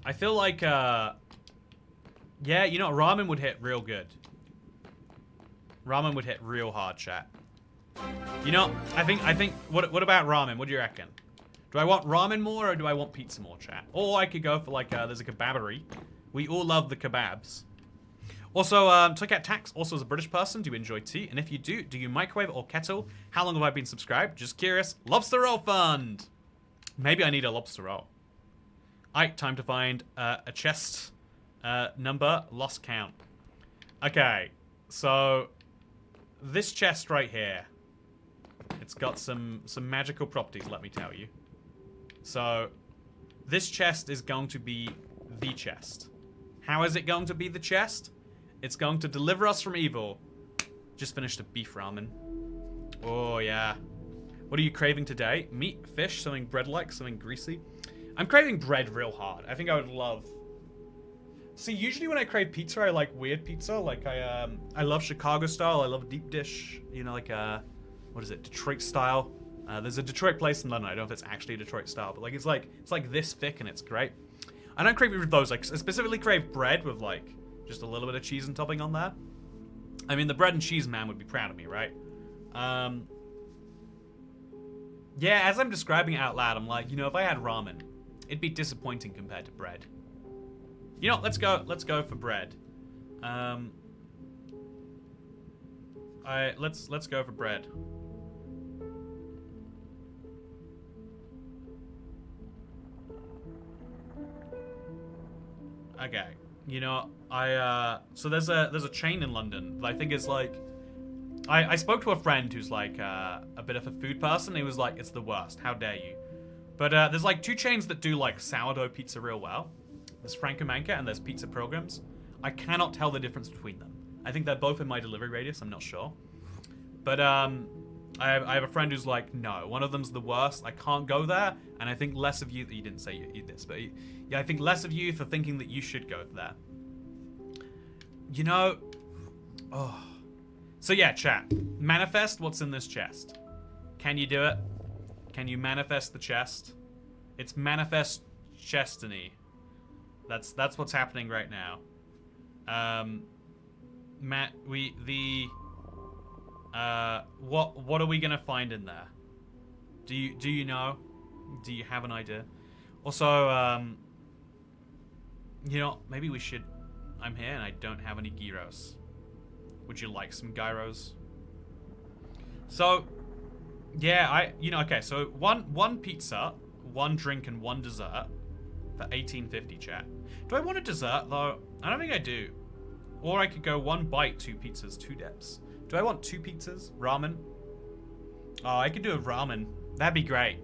I feel like, yeah, you know, ramen would hit real good. Ramen would hit real hard, chat. You know, I think, what about ramen? What do you reckon? Do I want ramen more or do I want pizza more, chat? Or I could go for like, there's a kebabery. We all love the kebabs. Also, Toycat Tax, also as a British person, do you enjoy tea? And if you do you microwave or kettle? How long have I been subscribed? Just curious. Lobster roll fund! Maybe I need a lobster roll. Alright, time to find a chest number, lost count. Okay, so this chest right here, it's got some magical properties, let me tell you. So, this chest is going to be the chest. How is it going to be the chest? It's going to deliver us from evil. Just finished a beef ramen. Oh, yeah. What are you craving today? Meat, fish, something bread-like, something greasy? I'm craving bread real hard. I think I would love... See, usually when I crave pizza, I like weird pizza. Like, I love Chicago style. I love deep dish. You know, like, what is it? Detroit style. There's a Detroit place in London. I don't know if it's actually Detroit style, but like it's like this thick and it's great. I don't crave it with those. Like, I specifically crave bread with like just a little bit of cheese and topping on there. I mean, the bread and cheese man would be proud of me, right? Yeah, as I'm describing it out loud, I'm like, you know, if I had ramen, it'd be disappointing compared to bread. You know, let's go for bread. Let's go for bread. Okay, you know, so there's a chain in London that I think is like, I spoke to a friend who's like a bit of a food person. He was like, it's the worst. How dare you? But there's like two chains that do like sourdough pizza real well. There's Franco Manca and there's Pizza Pilgrims. I cannot tell the difference between them. I think they're both in my delivery radius. I'm not sure. But I have a friend who's like, no, one of them's the worst. I can't go there. And I think less of you, you didn't say you eat this, but yeah, I think less of you for thinking that you should go there. You know, oh. So yeah, chat. Manifest what's in this chest. Can you do it? Can you manifest the chest? It's manifest chestiny. That's what's happening right now. Matt, what are we gonna find in there? Do you know? Do you have an idea? Also, you know, maybe we should. I'm here and I don't have any gyros. Would you like some gyros? So, yeah, okay. So one pizza, one drink, and one dessert for 18.50, chat. Do I want a dessert though? I don't think I do. Or I could go one bite, two pizzas, two dips. Do I want two pizzas? Ramen? Oh, I could do a ramen. That'd be great.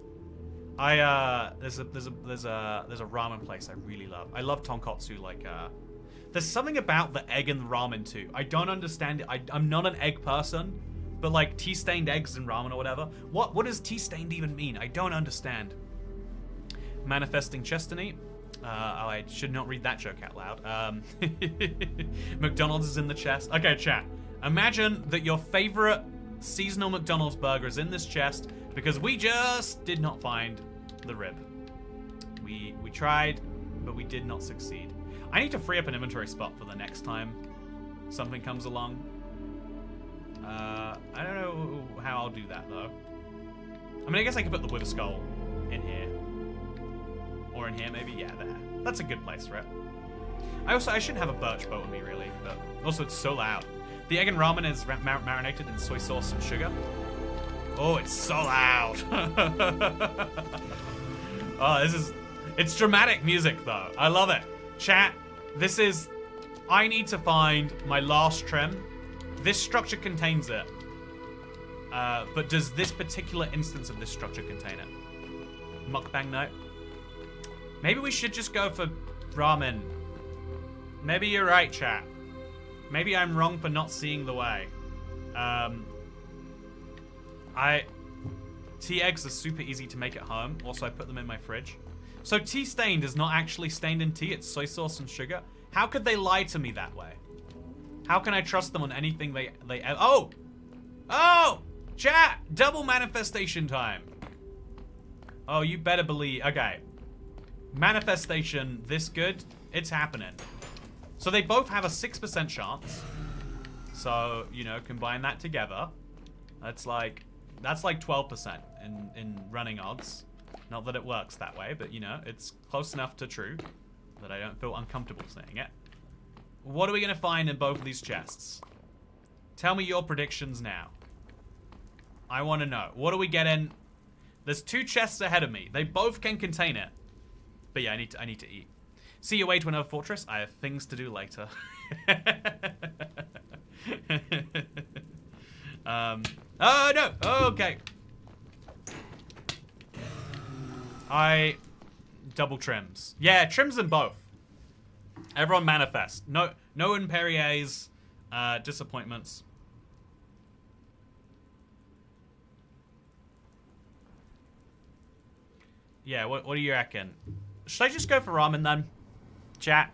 There's a ramen place I really love. I love tonkotsu. Like, there's something about the egg in the ramen too. I don't understand it. I'm not an egg person, but like tea-stained eggs in ramen or whatever. What does tea-stained even mean? I don't understand. Manifesting chestiny. I should not read that joke out loud. McDonald's is in the chest. Okay, chat. Imagine that your favorite seasonal McDonald's burger is in this chest because we just did not find the rib. We tried, but we did not succeed. I need to free up an inventory spot for the next time something comes along. I don't know how I'll do that though. I mean, I guess I could put the wither skull in here. Or in here, maybe? Yeah, there. That's a good place, right? I shouldn't have a birch boat with me, really, but also it's so loud. The egg and ramen is marinated in soy sauce and sugar. Oh, it's so loud. Oh, it's dramatic music, though. I love it. Chat, I need to find my last trim. This structure contains it. But does this particular instance of this structure contain it? Mukbang note. Maybe we should just go for ramen. Maybe you're right, chat. Maybe I'm wrong for not seeing the way. Tea eggs are super easy to make at home. Also, I put them in my fridge. So tea stained is not actually stained in tea. It's soy sauce and sugar. How could they lie to me that way? How can I trust them on anything they Oh! Oh! Chat! Double manifestation time. Oh, you better believe. Okay. manifestation this good, it's happening. So they both have a 6% chance. So, you know, combine that together. That's like 12% in running odds. Not that it works that way, but you know, it's close enough to true that I don't feel uncomfortable saying it. What are we gonna find in both of these chests? Tell me your predictions now. I want to know. What are we getting? There's 2 chests ahead of me. They both can contain it. But yeah, I need to eat. See you way to another fortress. I have things to do later. Oh no. Okay. I double trims. Yeah, trims them both. Everyone manifest. No Imperie's disappointments. Yeah, what do you reckon? Should I just go for ramen then? Chat.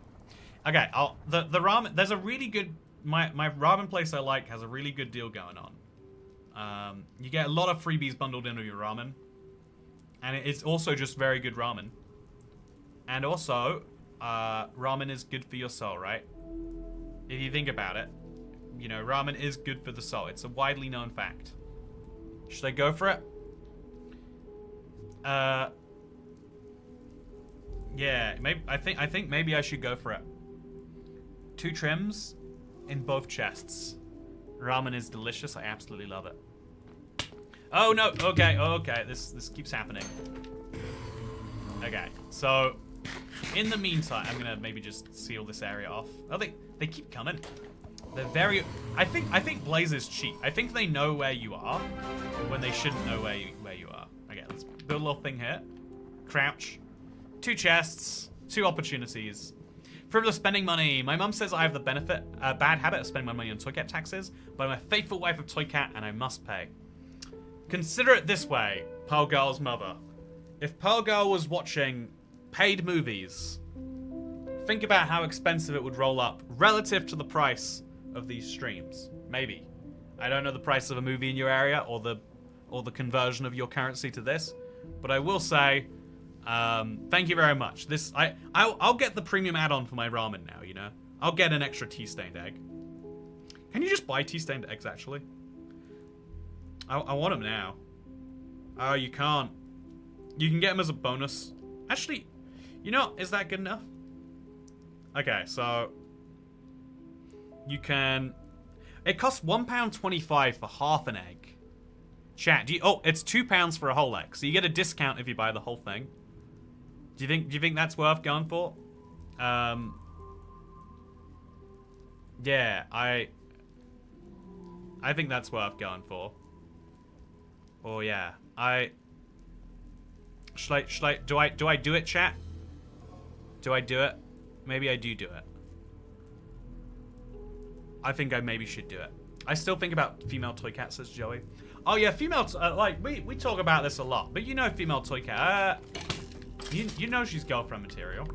Okay, the ramen, there's a really good, my ramen place I like has a really good deal going on. You get a lot of freebies bundled into your ramen. And it's also just very good ramen. And also, ramen is good for your soul, right? If you think about it, you know, ramen is good for the soul. It's a widely known fact. Should I go for it? Yeah, maybe I think maybe I should go for it. 2 trims in both chests. Ramen is delicious. I absolutely love it. Oh no. Okay. This keeps happening. Okay. So, in the meantime, I'm gonna maybe just seal this area off. Oh, they keep coming. They're very. I think Blazers cheat. I think they know where you are when they shouldn't know where you are. Okay, let's build a little thing here. Crouch. 2 chests, 2 opportunities. Frivolous spending money. My mum says I have the bad habit of spending my money on toy cat taxes, but I'm a faithful wife of toy cat and I must pay. Consider it this way, Pearl Girl's mother. If Pearl Girl was watching paid movies, think about how expensive it would roll up relative to the price of these streams. Maybe. I don't know the price of a movie in your area or the conversion of your currency to this, but I will say, thank you very much. I'll get the premium add-on for my ramen now, you know? I'll get an extra tea-stained egg. Can you just buy tea-stained eggs, actually? I want them now. Oh, you can't. You can get them as a bonus. Actually, you know, is that good enough? Okay, so you can. It costs £1.25 for half an egg. Chat, oh, it's £2 for a whole egg, so you get a discount if you buy the whole thing. Do you think that's worth going for? Yeah, I think that's worth going for. Oh yeah, do I do it, chat? Do I do it? Maybe I do it. I think I maybe should do it. I still think about female toy cat, says Joey. Oh yeah, female, like, we talk about this a lot, but you know female toy cat, you know she's girlfriend material.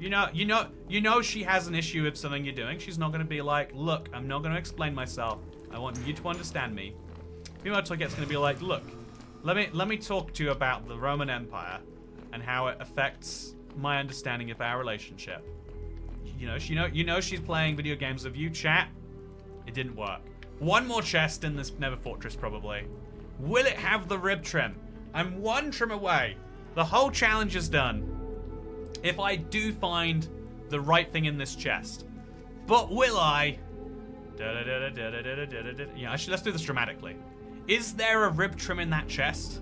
You know she has an issue with something you're doing. She's not gonna be like, look, I'm not gonna explain myself. I want you to understand me. Female toy cat's gonna be like, look, let me talk to you about the Roman Empire and how it affects my understanding of our relationship. You know she's playing video games with you, chat. It didn't work. One more chest in this Nether Fortress, probably. Will it have the rib trim? I'm 1 trim away. The whole challenge is done. If I do find the right thing in this chest. But will I? Yeah, actually, let's do this dramatically. Is there a rib trim in that chest?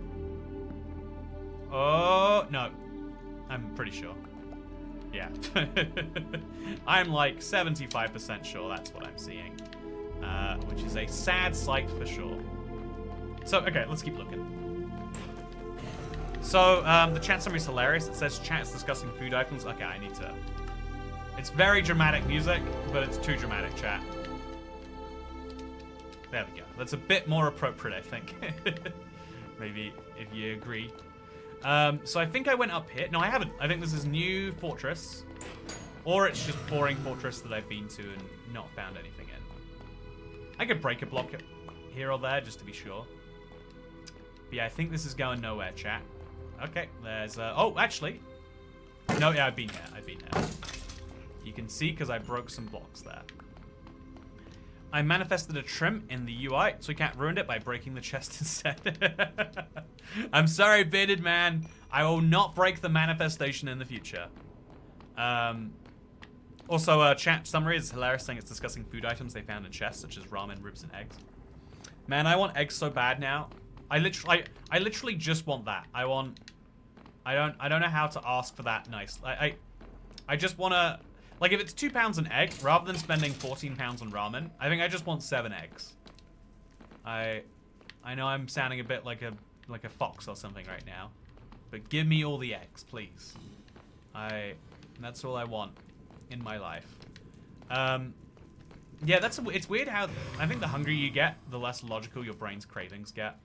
Oh, no. I'm pretty sure. Yeah. I'm like 75% sure that's what I'm seeing. Which is a sad sight for sure. So, okay, let's keep looking. So, the chat summary is hilarious. It says chat is discussing food items. Okay, I need to... It's very dramatic music, but it's too dramatic, chat. There we go. That's a bit more appropriate, I think. Maybe, if you agree. So I think I went up here. No, I haven't. I think this is new fortress. Or it's just boring fortress that I've been to and not found anything in. I could break a block here or there just to be sure. But yeah, I think this is going nowhere, chat. Okay, there's... oh, actually. No, yeah, I've been here. I've been here. You can see because I broke some blocks there. I manifested a trim in the UI, so we can't ruin it by breaking the chest instead. I'm sorry, bearded man. I will not break the manifestation in the future. Also, chat summary is hilarious, saying it's discussing food items they found in chests, such as ramen, ribs, and eggs. Man, I want eggs so bad now. I literally just want that. I don't know how to ask for that nice. I just wanna, like, if it's £2 an egg, rather than spending £14 on ramen, I think I just want 7 eggs. I know I'm sounding a bit like a fox or something right now, but give me all the eggs, please. That's all I want in my life. Yeah, it's weird how I think the hungrier you get, the less logical your brain's cravings get.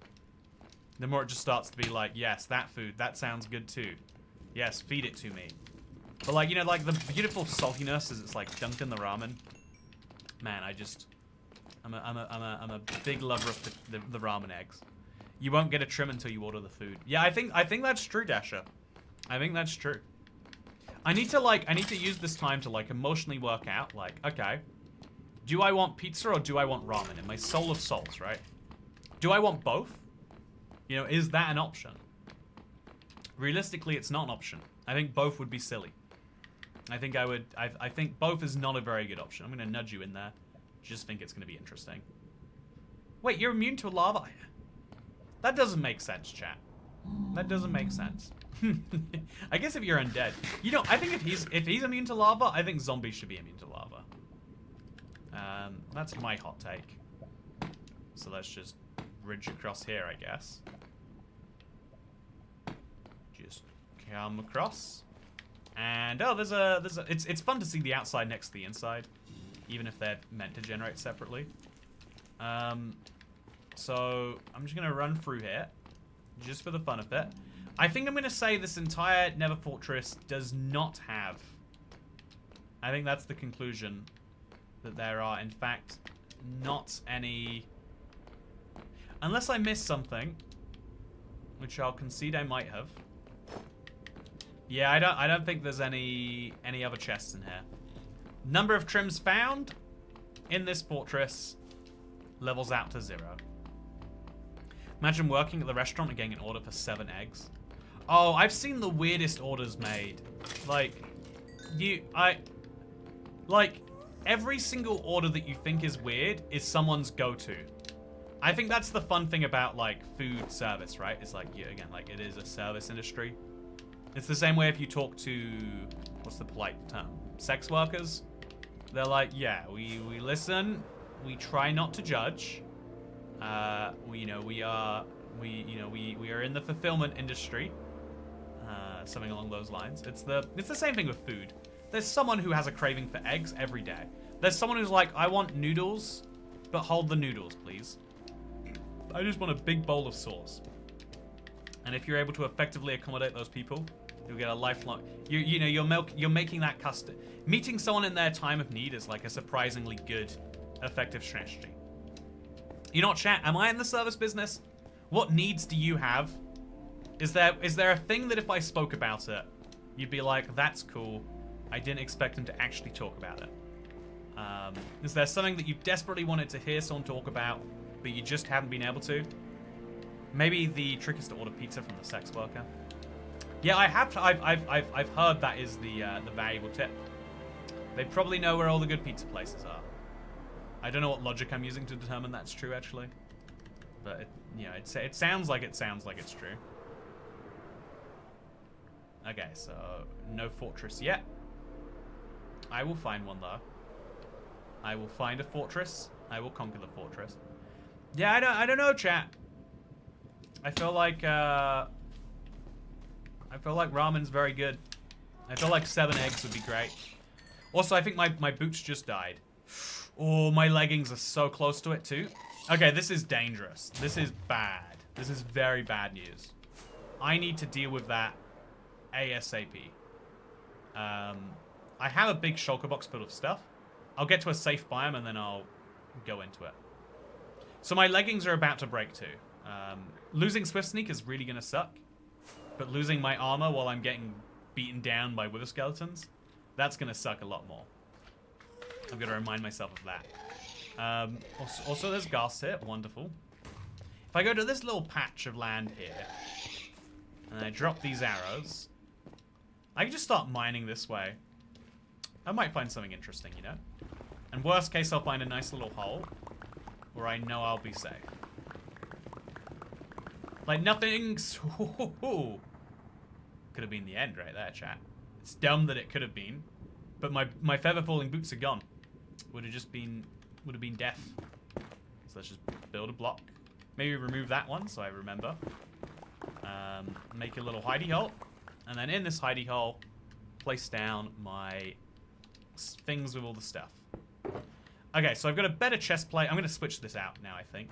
The more it just starts to be like, yes, that food, that sounds good too. Yes, feed it to me. But like, you know, like the beautiful saltiness as it's like dunked in the ramen. Man, I'm a big lover of the ramen eggs. You won't get a trim until you order the food. Yeah, I think that's true, Dasher. I think that's true. I need to use this time to like emotionally work out, like, okay, do I want pizza or do I want ramen? In my soul of souls, right? Do I want both? You know, is that an option? Realistically, it's not an option. I think both would be silly. I think both is not a very good option. I'm gonna nudge you in there. Just think it's gonna be interesting. Wait, you're immune to lava? That doesn't make sense, chat. That doesn't make sense. I guess if you're undead. You know, I think if he's immune to lava, I think zombies should be immune to lava. That's my hot take. So let's just ridge across here, I guess. Just come across. And oh, it's fun to see the outside next to the inside, even if they're meant to generate separately. So I'm just gonna run through here, just for the fun of it. I think I'm gonna say this entire Nether Fortress does not have. I think that's the conclusion, that there are in fact not any, unless I missed something, which I'll concede I might have. Yeah, I don't think there's any other chests in here. Number of trims found in this fortress levels out to 0. Imagine working at the restaurant and getting an order for 7 eggs. Oh, I've seen the weirdest orders made. Like, every single order that you think is weird is someone's go-to. I think that's the fun thing about, like, food service, right? It's like, yeah, again, like, it is a service industry. It's the same way if you talk to, what's the polite term? Sex workers. They're like, yeah, we listen, we try not to judge. We are in the fulfillment industry. Something along those lines. It's the same thing with food. There's someone who has a craving for eggs every day. There's someone who's like, I want noodles, but hold the noodles, please. I just want a big bowl of sauce. And if you're able to effectively accommodate those people, you'll get a lifelong. You're making that custom. Meeting someone in their time of need is like a surprisingly good, effective strategy. You know what, chat? Am I in the service business? What needs do you have? Is there a thing that if I spoke about it, you'd be like, that's cool. I didn't expect him to actually talk about it. Is there something that you desperately wanted to hear someone talk about, but you just haven't been able to? Maybe the trick is to order pizza from the sex worker. Yeah, I've heard that is the valuable tip. They probably know where all the good pizza places are. I don't know what logic I'm using to determine that's true, actually. But it sounds like it's true. Okay, so no fortress yet. I will find one though. I will find a fortress. I will conquer the fortress. Yeah, I don't know, chat. I feel like ramen's very good. I feel like 7 eggs would be great. Also, I think my boots just died. Oh, my leggings are so close to it too. Okay, this is dangerous. This is bad. This is very bad news. I need to deal with that ASAP. I have a big shulker box full of stuff. I'll get to a safe biome and then I'll go into it. So my leggings are about to break too. Losing Swift Sneak is really gonna suck. But losing my armor while I'm getting beaten down by wither skeletons, that's going to suck a lot more. I'm going to remind myself of that. Also, there's ghast here. Wonderful. If I go to this little patch of land here, and I drop these arrows, I can just start mining this way. I might find something interesting, you know? And worst case, I'll find a nice little hole where I know I'll be safe. Like, nothing's... Could have been the end right there, chat. It's dumb that it could have been. But my feather falling boots are gone. Would have been death. So let's just build a block. Maybe remove that one so I remember. Make a little hidey hole. And then in this hidey hole, place down my things with all the stuff. Okay, so I've got a better chest plate. I'm going to switch this out now, I think.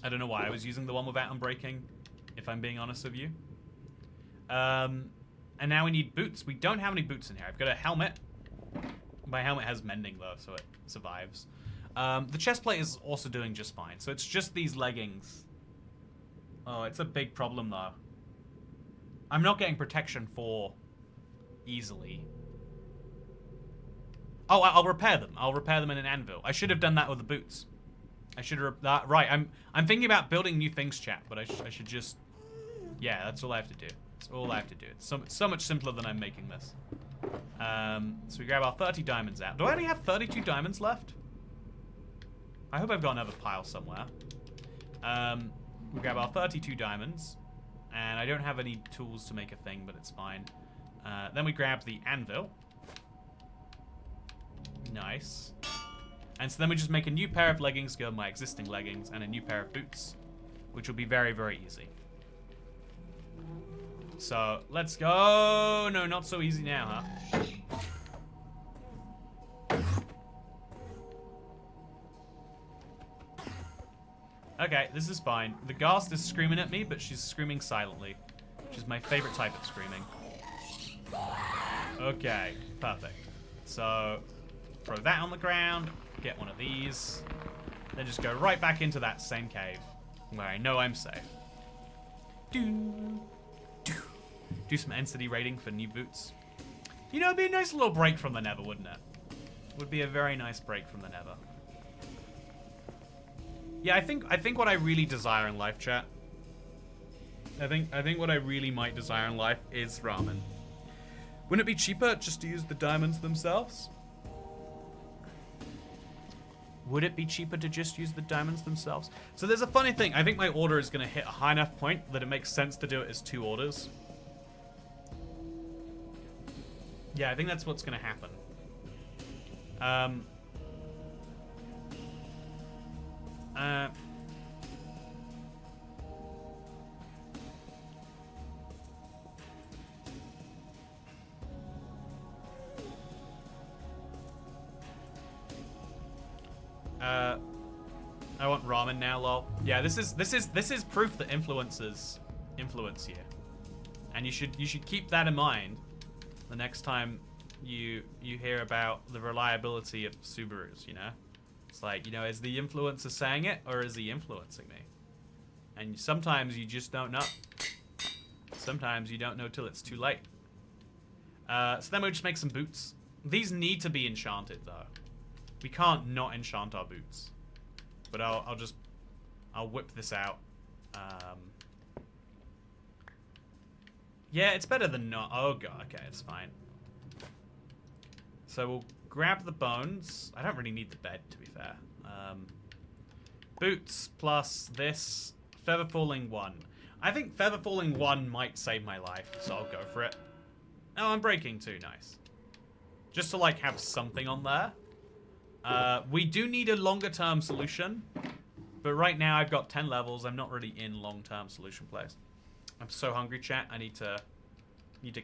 I don't know why I was using the one without unbreaking, if I'm being honest with you. And now we need boots. We don't have any boots in here. I've got a helmet. My helmet has mending, though, so it survives. The chest plate is also doing just fine. So it's just these leggings. Oh, it's a big problem, though. I'm not getting protection 4 easily. Oh, I'll repair them. I'll repair them in an anvil. I should have done that with the boots. I should have... right, I'm thinking about building new things, chat, but I should just... Yeah, that's all I have to do. That's all I have to do. It's so much simpler than I'm making this. So we grab our 30 diamonds out. Do I only have 32 diamonds left? I hope I've got another pile somewhere. We grab our 32 diamonds. And I don't have any tools to make a thing, but it's fine. Then we grab the anvil. Nice. And so then we just make a new pair of leggings, go with my existing leggings, and a new pair of boots, which will be very, very easy. So, let's go. No, not so easy now, huh? Okay, this is fine. The ghast is screaming at me, but she's screaming silently, which is my favorite type of screaming. Okay, perfect. So, throw that on the ground, get one of these, then just go right back into that same cave, where I know I'm safe. Do some entity rating for new boots. You know, it'd be a nice little break from the nether, wouldn't it? Would be a very nice break from the nether. Yeah, I think what I really desire in life, chat. I think what I really might desire in life is ramen. Wouldn't it be cheaper just to use the diamonds themselves? Would it be cheaper to just use the diamonds themselves? So there's a funny thing. I think my order is going to hit a high enough point that it makes sense to do it as 2 orders. Yeah, I think that's what's going to happen. I want ramen now, lol. Yeah, this is proof that influencers influence you, and you should keep that in mind the next time you hear about the reliability of Subarus. You know, it's like, you know, is the influencer saying it or is he influencing me? And sometimes you just don't know. Sometimes you don't know till it's too late. So then we'll just make some boots. These need to be enchanted though. We can't not enchant our boots. But I'll whip this out. Yeah, it's better than not. Oh god, okay, it's fine. So we'll grab the bones. I don't really need the bed, to be fair. Boots plus this. Feather falling 1. I think feather falling 1 might save my life, so I'll go for it. Oh, I'm breaking 2, nice. Just to like have something on there. We do need a longer term solution, but right now I've got 10 levels. I'm not really in long term solution plays. I'm so hungry, chat. I need to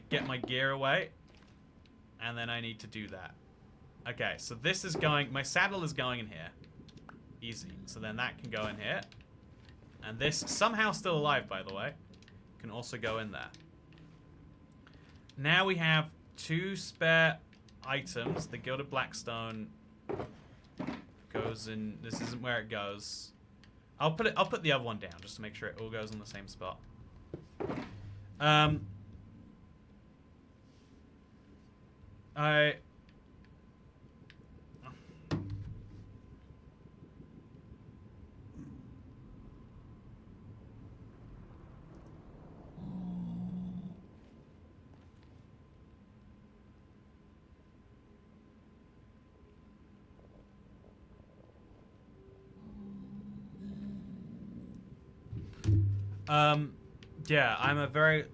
get my gear away, and then I need to do that. Okay, so this is going. My saddle is going in here. Easy. So then that can go in here, and this, somehow still alive, by the way, can also go in there. Now we have 2 spare items. The gilded blackstone goes in. This isn't where it goes. I'll put the other one down just to make sure it all goes in the same spot. I... Yeah, I'm a very...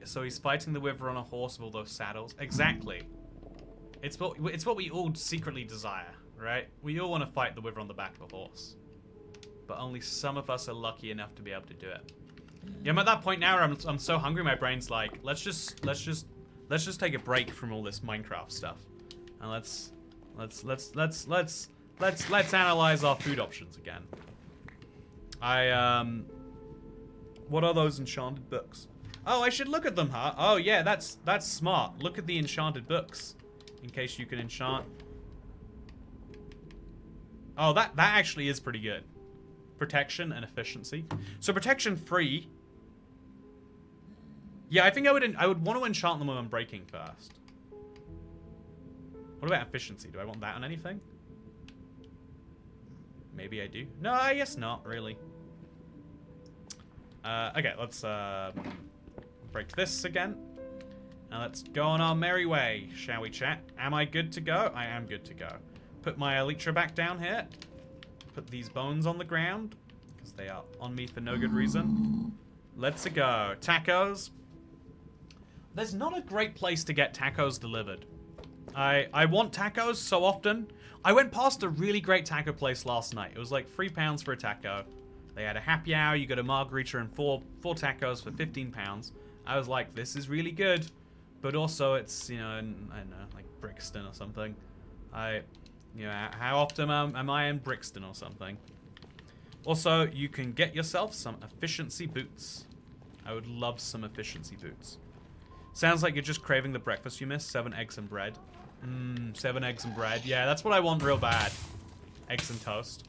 So he's fighting the Wither on a horse with all those saddles. Exactly. It's what we all secretly desire, right? We all want to fight the Wither on the back of a horse. But only some of us are lucky enough to be able to do it. Yeah, I'm at that point now where I'm so hungry, my brain's like, let's just take a break from all this Minecraft stuff. And let's analyze our food options again. What are those enchanted books? Oh, I should look at them, huh? Oh yeah, that's smart. Look at the enchanted books. In case you can enchant. Oh, that actually is pretty good. Protection and efficiency. So protection 3. Yeah, I think I would want to enchant them when Unbreaking first. What about efficiency? Do I want that on anything? Maybe I do. No, I guess not, really. Okay, let's break this again. And let's go on our merry way, shall we, chat? Am I good to go? I am good to go. Put my elytra back down here. Put these bones on the ground, because they are on me for no good reason. Let's go. Tacos. There's not a great place to get tacos delivered. I want tacos so often. I went past a really great taco place last night. It was like £3 for a taco. They had a happy hour. You got a margarita and four tacos for £15. I was like, this is really good. But also it's, you know, I don't know, like Brixton or something. You know, how often am I in Brixton or something? Also, you can get yourself some efficiency boots. I would love some efficiency boots. Sounds like you're just craving the breakfast you missed. 7 eggs and bread. 7 eggs and bread. Yeah, that's what I want real bad. Eggs and toast.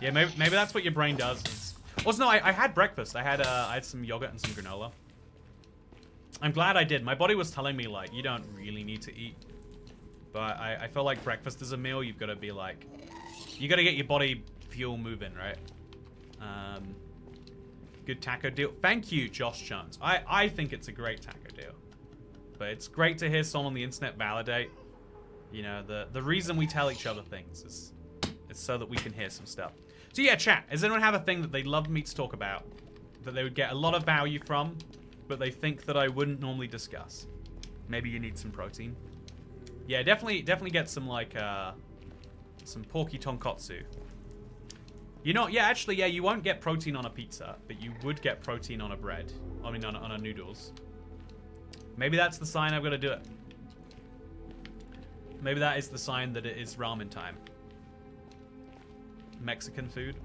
Yeah, maybe that's what your brain does. Also, no, I had breakfast. I had some yogurt and some granola. I'm glad I did. My body was telling me, like, you don't really need to eat. But I feel like breakfast is a meal. You've got to be like... You got to get your body fuel moving, right? Good taco deal. Thank you, Josh Jones. I think it's a great taco deal. But it's great to hear someone on the internet validate. You know, the reason we tell each other things is so that we can hear some stuff. So yeah, chat. Does anyone have a thing that they'd love me to talk about? That they would get a lot of value from, but they think that I wouldn't normally discuss? Maybe you need some protein. Yeah, definitely get some, like, some porky tonkotsu. You know, yeah, actually, yeah, you won't get protein on a pizza, but you would get protein on a bread. I mean, on a noodles. Maybe that's the sign I've got to do it. Maybe that is the sign that it is ramen time. Mexican food.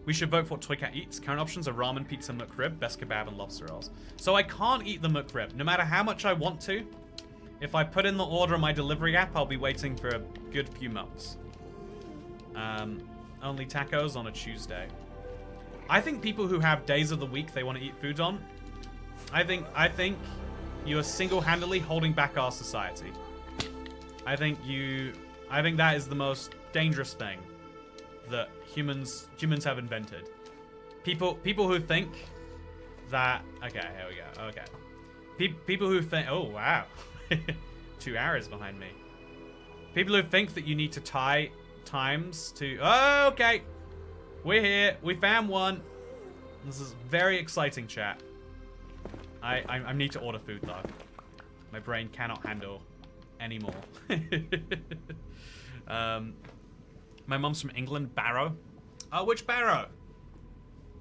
We should vote for what Toy Cat eats. Current options are ramen, pizza, McRib, best kebab, and lobster rolls. So I can't eat the McRib, no matter how much I want to. If I put in the order on my delivery app, I'll be waiting for a good few months. Only tacos on a Tuesday. I think people who have days of the week they want to eat food on, I think you are single-handedly holding back our society. I think that is the most dangerous thing that humans have invented. People who think that... Okay, here we go. Okay. People who think... Oh, wow. 2 hours behind me. People who think that you need to tie times to... Oh, okay. We're here. We found one. This is very exciting, chat. I need to order food, though. My brain cannot handle anymore. My mom's from England. Barrow. Oh, which Barrow?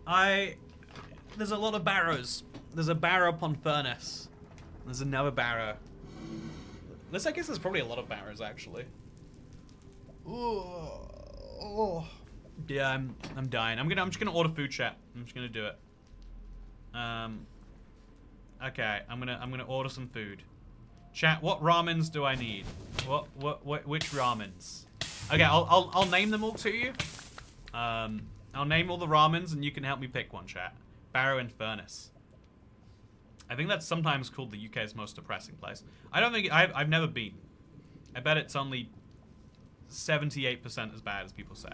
There's a lot of Barrows. There's a Barrow upon Furnace. There's another Barrow. I guess there's probably a lot of Barrows, actually. Oh. Yeah, I'm dying. I'm just gonna order food, chat. I'm just gonna do it. Okay, I'm gonna order some food. Chat, what ramens do I need? Which ramens? Okay, I'll name them all to you. I'll name all the ramens and you can help me pick one, chat. Barrow and Furnace. I think that's sometimes called the UK's most depressing place. I don't think... I've never been. I bet it's only 78% as bad as people say.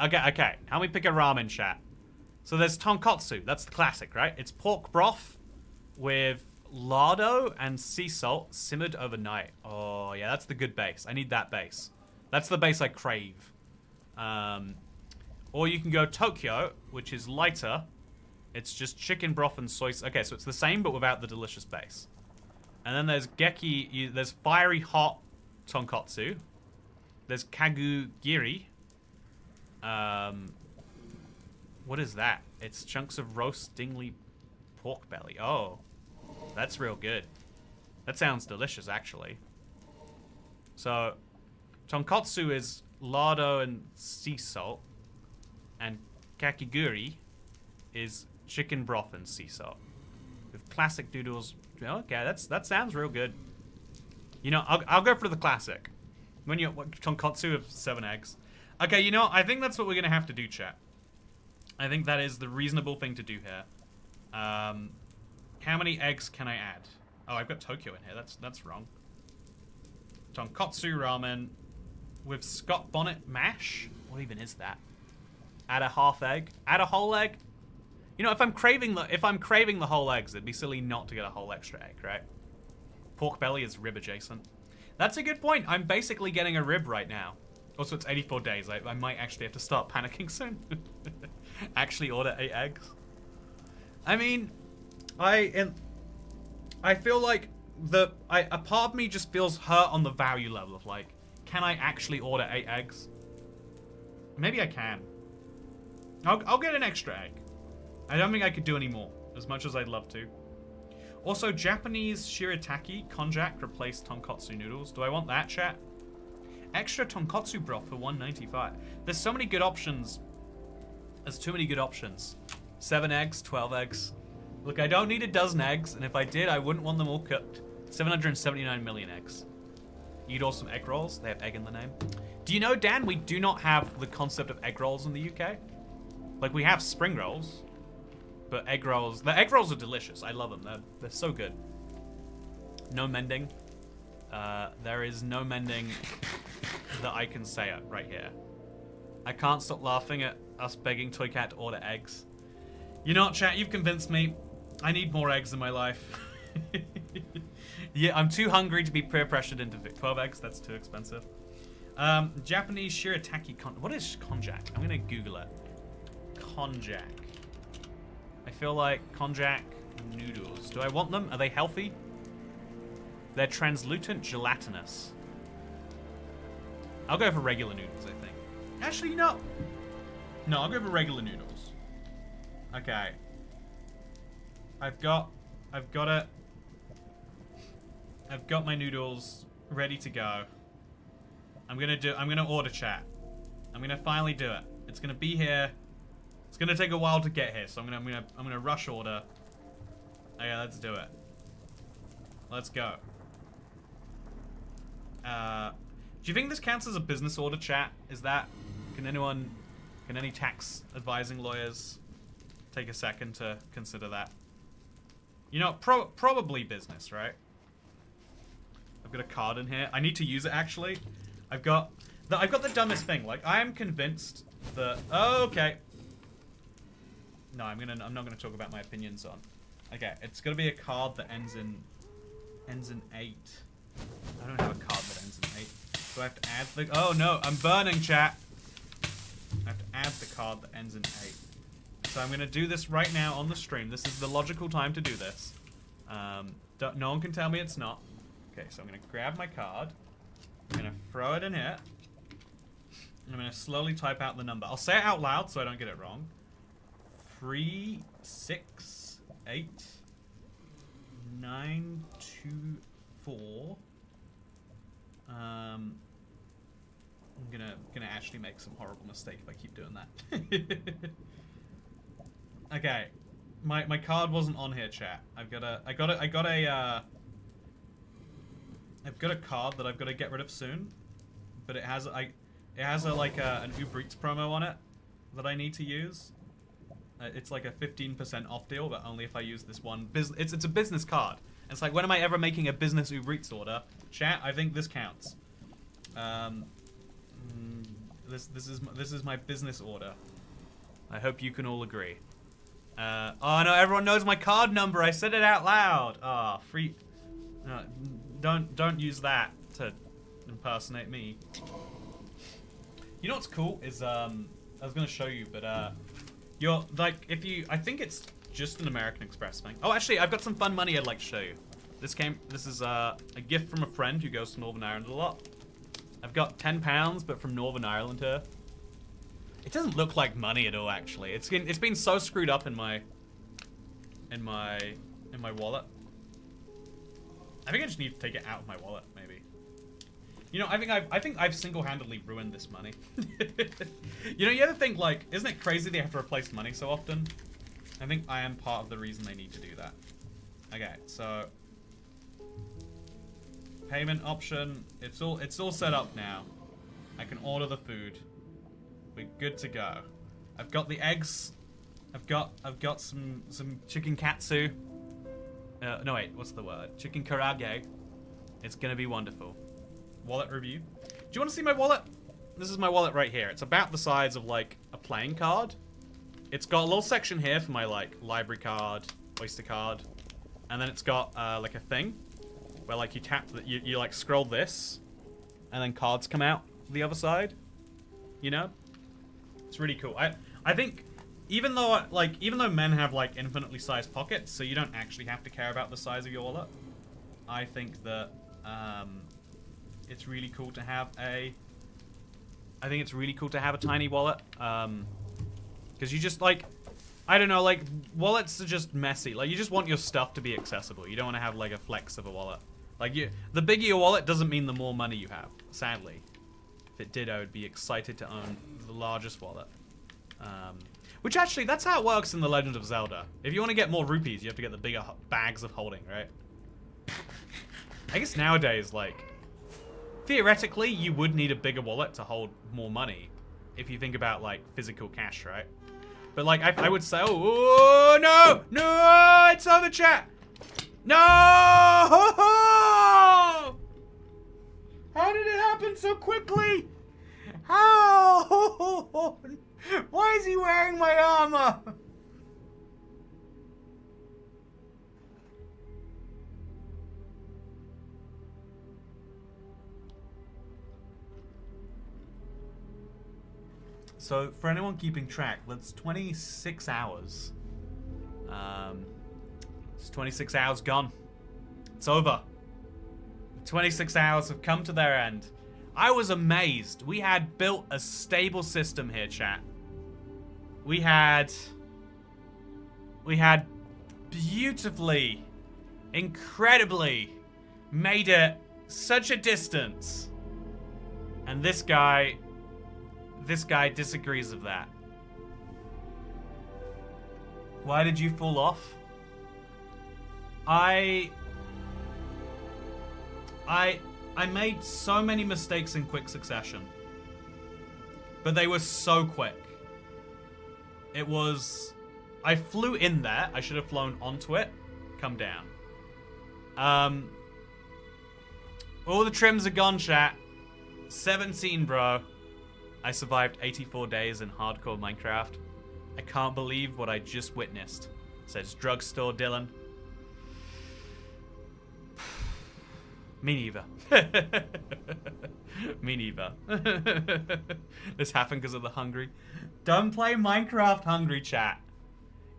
Okay. How we pick a ramen, chat? So there's tonkotsu. That's the classic, right? It's pork broth with lardo and sea salt simmered overnight. Oh, yeah, that's the good base. I need that base. That's the base I crave. Or you can go Tokyo, which is lighter. It's just chicken broth and soy... Okay, so it's the same, but without the delicious base. And then there's Geki... There's fiery hot tonkotsu. There's Kagugiri. What is that? It's chunks of roast stingly pork belly. Oh, that's real good. That sounds delicious, actually. So, tonkotsu is lardo and sea salt. And kakiguri is chicken broth and sea salt. With classic noodles. Okay, that sounds real good. You know, I'll go for the classic. When you tonkotsu with 7 eggs. Okay, you know, I think that's what we're gonna have to do, chat. I think that is the reasonable thing to do here. How many eggs can I add? Oh, I've got Tokyo in here. That's wrong. Tonkotsu ramen with Scott bonnet mash. What even is that? Add a half egg. Add a whole egg. You know, if I'm craving the whole eggs, it'd be silly not to get a whole extra egg, right? Pork belly is rib adjacent. That's a good point. I'm basically getting a rib right now. Also, it's 84 days. I might actually have to start panicking soon. Actually order 8 eggs. I mean, I feel like a part of me just feels hurt on the value level of like, can I actually order 8 eggs? Maybe I can. I'll get an extra egg. I don't think I could do any more, as much as I'd love to. Also, Japanese shirataki konjac replaced tonkotsu noodles. Do I want that, chat? Extra tonkotsu broth for $1.95. There's so many good options. There's too many good options. 7 eggs, 12 eggs. Look, I don't need a dozen eggs, and if I did, I wouldn't want them all cooked. 779 million eggs. Eat awesome egg rolls. They have egg in the name. Do you know, Dan, we do not have the concept of egg rolls in the UK? Like, we have spring rolls, but egg rolls... The egg rolls are delicious. I love them. They're so good. No mending. There is no mending that I can say it right here. I can't stop laughing at us begging Toy Cat to order eggs. You know what, chat? You've convinced me. I need more eggs in my life. Yeah, I'm too hungry to be peer pressured into 12 eggs. That's too expensive. Japanese shirataki what is konjac? I'm gonna Google it. Konjac. I feel like konjac noodles. Do I want them? Are they healthy? They're translucent gelatinous. I'll go for regular noodles, I think. Actually, no. No, I'll go for regular noodles. Okay. I've got my noodles ready to go. I'm gonna order, chat. I'm gonna finally do it. It's gonna be here. It's gonna take a while to get here, so I'm gonna rush order. Okay, let's do it. Let's go. Do you think this counts as a business order, chat? Is that... Can any tax advising lawyers take a second to consider that? You know, probably business, right? I've got a card in here. I need to use it, actually. I've got the dumbest thing. Like, I am convinced that... Oh, okay. No, I'm not gonna talk about my opinions on... Okay, it's gonna be a card that ends in 8. I don't have a card that ends in 8. Do I have to add the... Oh, no. I'm burning, chat. I have to add the card that ends in 8. So I'm going to do this right now on the stream. This is the logical time to do this. No one can tell me it's not. Okay, so I'm going to grab my card. I'm going to throw it in here. And I'm going to slowly type out the number. I'll say it out loud so I don't get it wrong. 3, 6, 8, 9, 2, 4. I'm gonna actually make some horrible mistake if I keep doing that. Okay, my card wasn't on here, chat. I've got a card that I've got to get rid of soon, but it has an Uber Eats promo on it that I need to use. It's like a 15% off deal, but only if I use this one. It's a business card. It's like, when am I ever making a business Uber Eats order? Chat, I think this counts. This is my business order. I hope you can all agree. Oh no, everyone knows my card number. I said it out loud. Ah, free. Don't use that to impersonate me. You know what's cool is I was gonna show you, but you're like, if you, I think it's just an American Express thing. Oh, actually, I've got some fun money I'd like to show you. This is a gift from a friend who goes to Northern Ireland a lot. I've got £10, but from Northern Ireland here. It doesn't look like money at all, actually. It's been so screwed up in my wallet. I think I just need to take it out of my wallet, maybe. You know, I think I've single-handedly ruined this money. You know, you ever think, like, isn't it crazy they have to replace money so often? I think I am part of the reason they need to do that. Okay, so payment option. It's all set up now. I can order the food. We're good to go. I've got the eggs. I've got some chicken katsu. No wait, what's the word? Chicken karage. It's gonna be wonderful. Wallet review. Do you want to see my wallet? This is my wallet right here. It's about the size of like a playing card. It's got a little section here for my like library card, Oyster card, and then it's got like a thing where like you tap you like scroll this, and then cards come out the other side. You know, it's really cool. I think even though men have like infinitely sized pockets, so you don't actually have to care about the size of your wallet, I think that it's really cool to have a. I think it's really cool to have a tiny wallet, because you just like, I don't know, like wallets are just messy. Like you just want your stuff to be accessible. You don't want to have like a flex of a wallet. Like the bigger your wallet doesn't mean the more money you have. Sadly, if it did, I would be excited to own the largest wallet. Which actually, that's how it works in The Legend of Zelda. If you want to get more rupees, you have to get the bigger bags of holding, right? I guess nowadays, like, theoretically, you would need a bigger wallet to hold more money, if you think about, like, physical cash, right? But, like, I would say, oh, no! No! It's over, chat! No! How did it happen so quickly? How? Why is he wearing my armor? So, for anyone keeping track, that's 26 hours. It's 26 hours gone. It's over. The 26 hours have come to their end. I was amazed. We had built a stable system here, chat. We had beautifully, incredibly made it such a distance. And this guy disagrees with that. Why did you fall off? I made so many mistakes in quick succession. But they were so quick. It was... I flew in there. I should have flown onto it. Come down. All the trims are gone, chat. 17, bro. I survived 84 days in hardcore Minecraft. I can't believe what I just witnessed. Says Drugstore Dylan. Me neither. Me neither. This happened because of the hungry. Don't play Minecraft hungry, chat.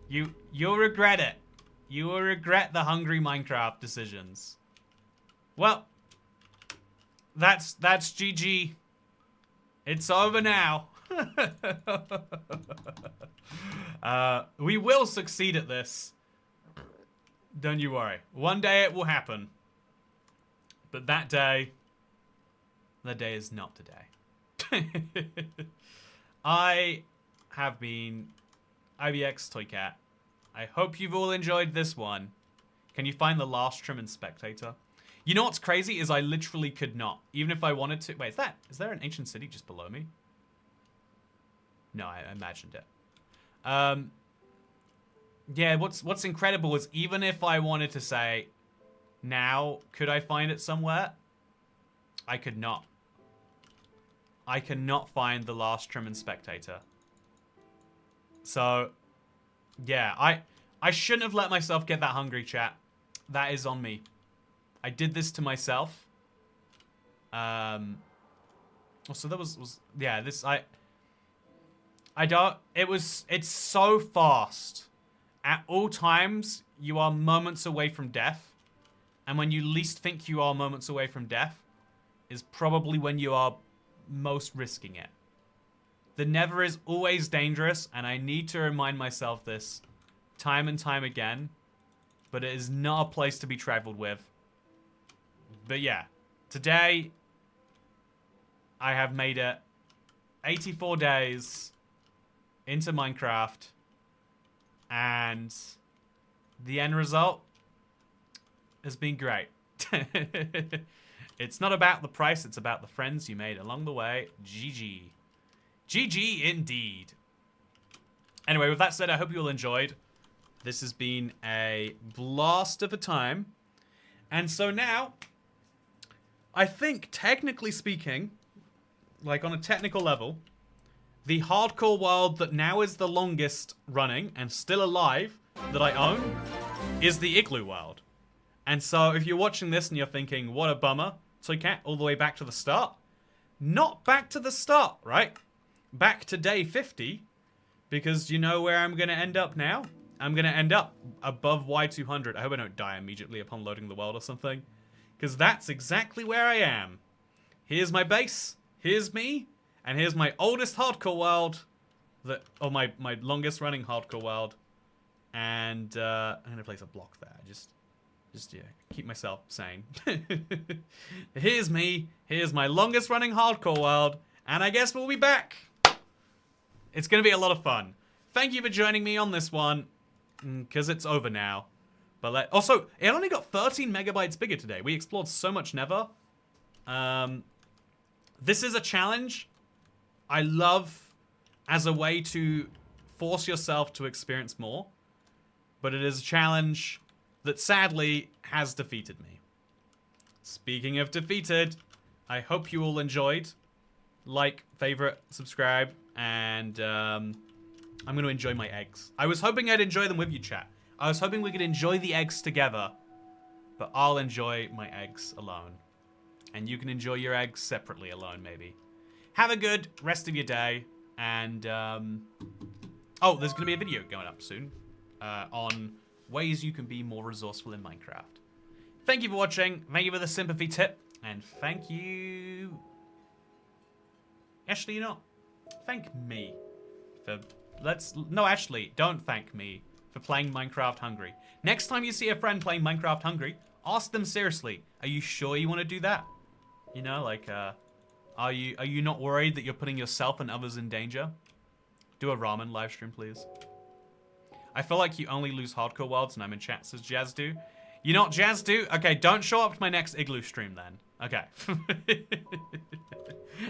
You'll regret it. You will regret the hungry Minecraft decisions. Well, that's GG. It's over now. We will succeed at this. Don't you worry. One day it will happen. But that day is not today. I have been IBX Toycat. I hope you've all enjoyed this one. Can you find the last trim in Spectator? You know what's crazy is I literally could not. Even if I wanted to. Wait, is there an ancient city just below me? No, I imagined it. Yeah, what's incredible is even if I wanted to say, now, could I find it somewhere? I could not. I cannot find the last trim and spectator. So, yeah, I shouldn't have let myself get that hungry, chat. That is on me. I did this to myself. So that was yeah, this I don't it's so fast. At all times, you are moments away from death. And when you least think you are moments away from death is probably when you are most risking it. The Nether is always dangerous, and I need to remind myself this time and time again. But it is not a place to be traveled with. But yeah, today I have made it 84 days into Minecraft, and the end result has been great. It's not about the price, it's about the friends you made along the way. GG. GG indeed. Anyway, with that said, I hope you all enjoyed. This has been a blast of a time. And so now, I think, technically speaking, like on a technical level, the hardcore world that now is the longest running and still alive that I own is the Igloo world. And so if you're watching this and you're thinking, what a bummer, Toycat, all the way back to the start. Not back to the start, right? Back to day 50, because you know where I'm going to end up now? I'm going to end up above Y200. I hope I don't die immediately upon loading the world or something, because that's exactly where I am. Here's my base, here's me, and here's my oldest hardcore world, or my longest running hardcore world. And I'm going to place a block there, just yeah, keep myself sane. Here's me, here's my longest running hardcore world, and I guess we'll be back. It's going to be a lot of fun. Thank you for joining me on this one, because it's over now. But also, it only got 13 megabytes bigger today. We explored so much Nether. This is a challenge I love as a way to force yourself to experience more. But it is a challenge that sadly has defeated me. Speaking of defeated, I hope you all enjoyed. Like, favorite, subscribe, and I'm going to enjoy my eggs. I was hoping I'd enjoy them with you, chat. I was hoping we could enjoy the eggs together, but I'll enjoy my eggs alone. And you can enjoy your eggs separately alone, maybe. Have a good rest of your day, and oh, there's going to be a video going up soon on ways you can be more resourceful in Minecraft. Thank you for watching, thank you for the sympathy tip, and thank you... Actually, you know, thank me for... No, actually, don't thank me for playing Minecraft Hungry. Next time you see a friend playing Minecraft Hungry, ask them seriously, are you sure you want to do that? You know, like, are you not worried that you're putting yourself and others in danger? Do a ramen live stream, please. I feel like you only lose hardcore worlds and I'm in chat, says Jazz-Do. You know what, Jazz-Do? Okay, don't show up to my next Igloo stream then. Okay.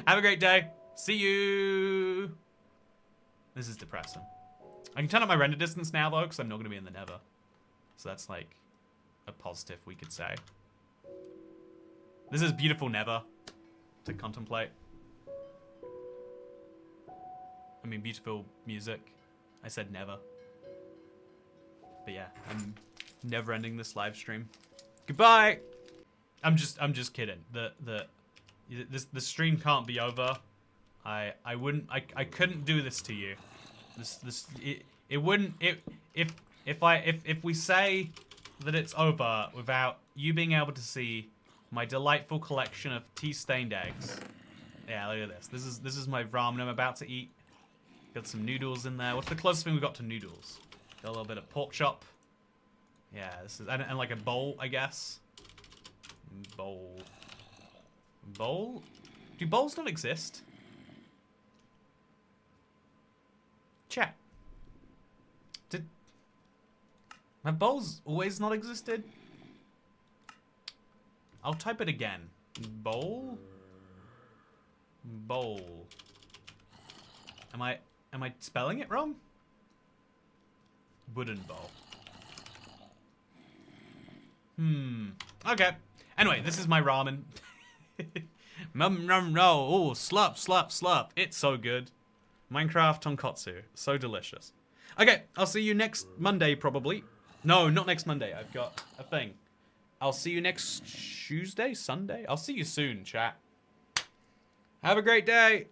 Have a great day. See you. This is depressing. I can turn up my render distance now, though, because I'm not going to be in the Nether. So that's, like, a positive, we could say. This is beautiful Nether to contemplate. I mean, beautiful music. I said never. But yeah, I'm never ending this live stream. Goodbye. I'm just kidding. The stream can't be over. I couldn't do this to you. It wouldn't if we say that it's over without you being able to see my delightful collection of tea-stained eggs. Yeah, look at this. This is my ramen I'm about to eat. Got some noodles in there. What's the closest thing we got to noodles? Got a little bit of pork chop. Yeah, this is and like a bowl, I guess. Bowl. Bowl? Do bowls not exist? Chat. Have bowls always not existed? I'll type it again. Bowl? Bowl. Am I spelling it wrong? wooden bowl. Okay. Anyway, this is my ramen. No. Oh, slurp, slurp, slurp. It's so good. Minecraft tonkotsu. So delicious. Okay, I'll see you next Monday, probably. No, not next Monday. I've got a thing. I'll see you next Tuesday, Sunday. I'll see you soon, chat. Have a great day.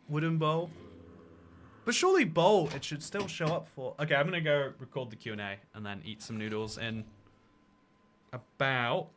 Wooden bowl. But surely bowl, it should still show up for... Okay, I'm going to go record the Q&A and then eat some noodles in about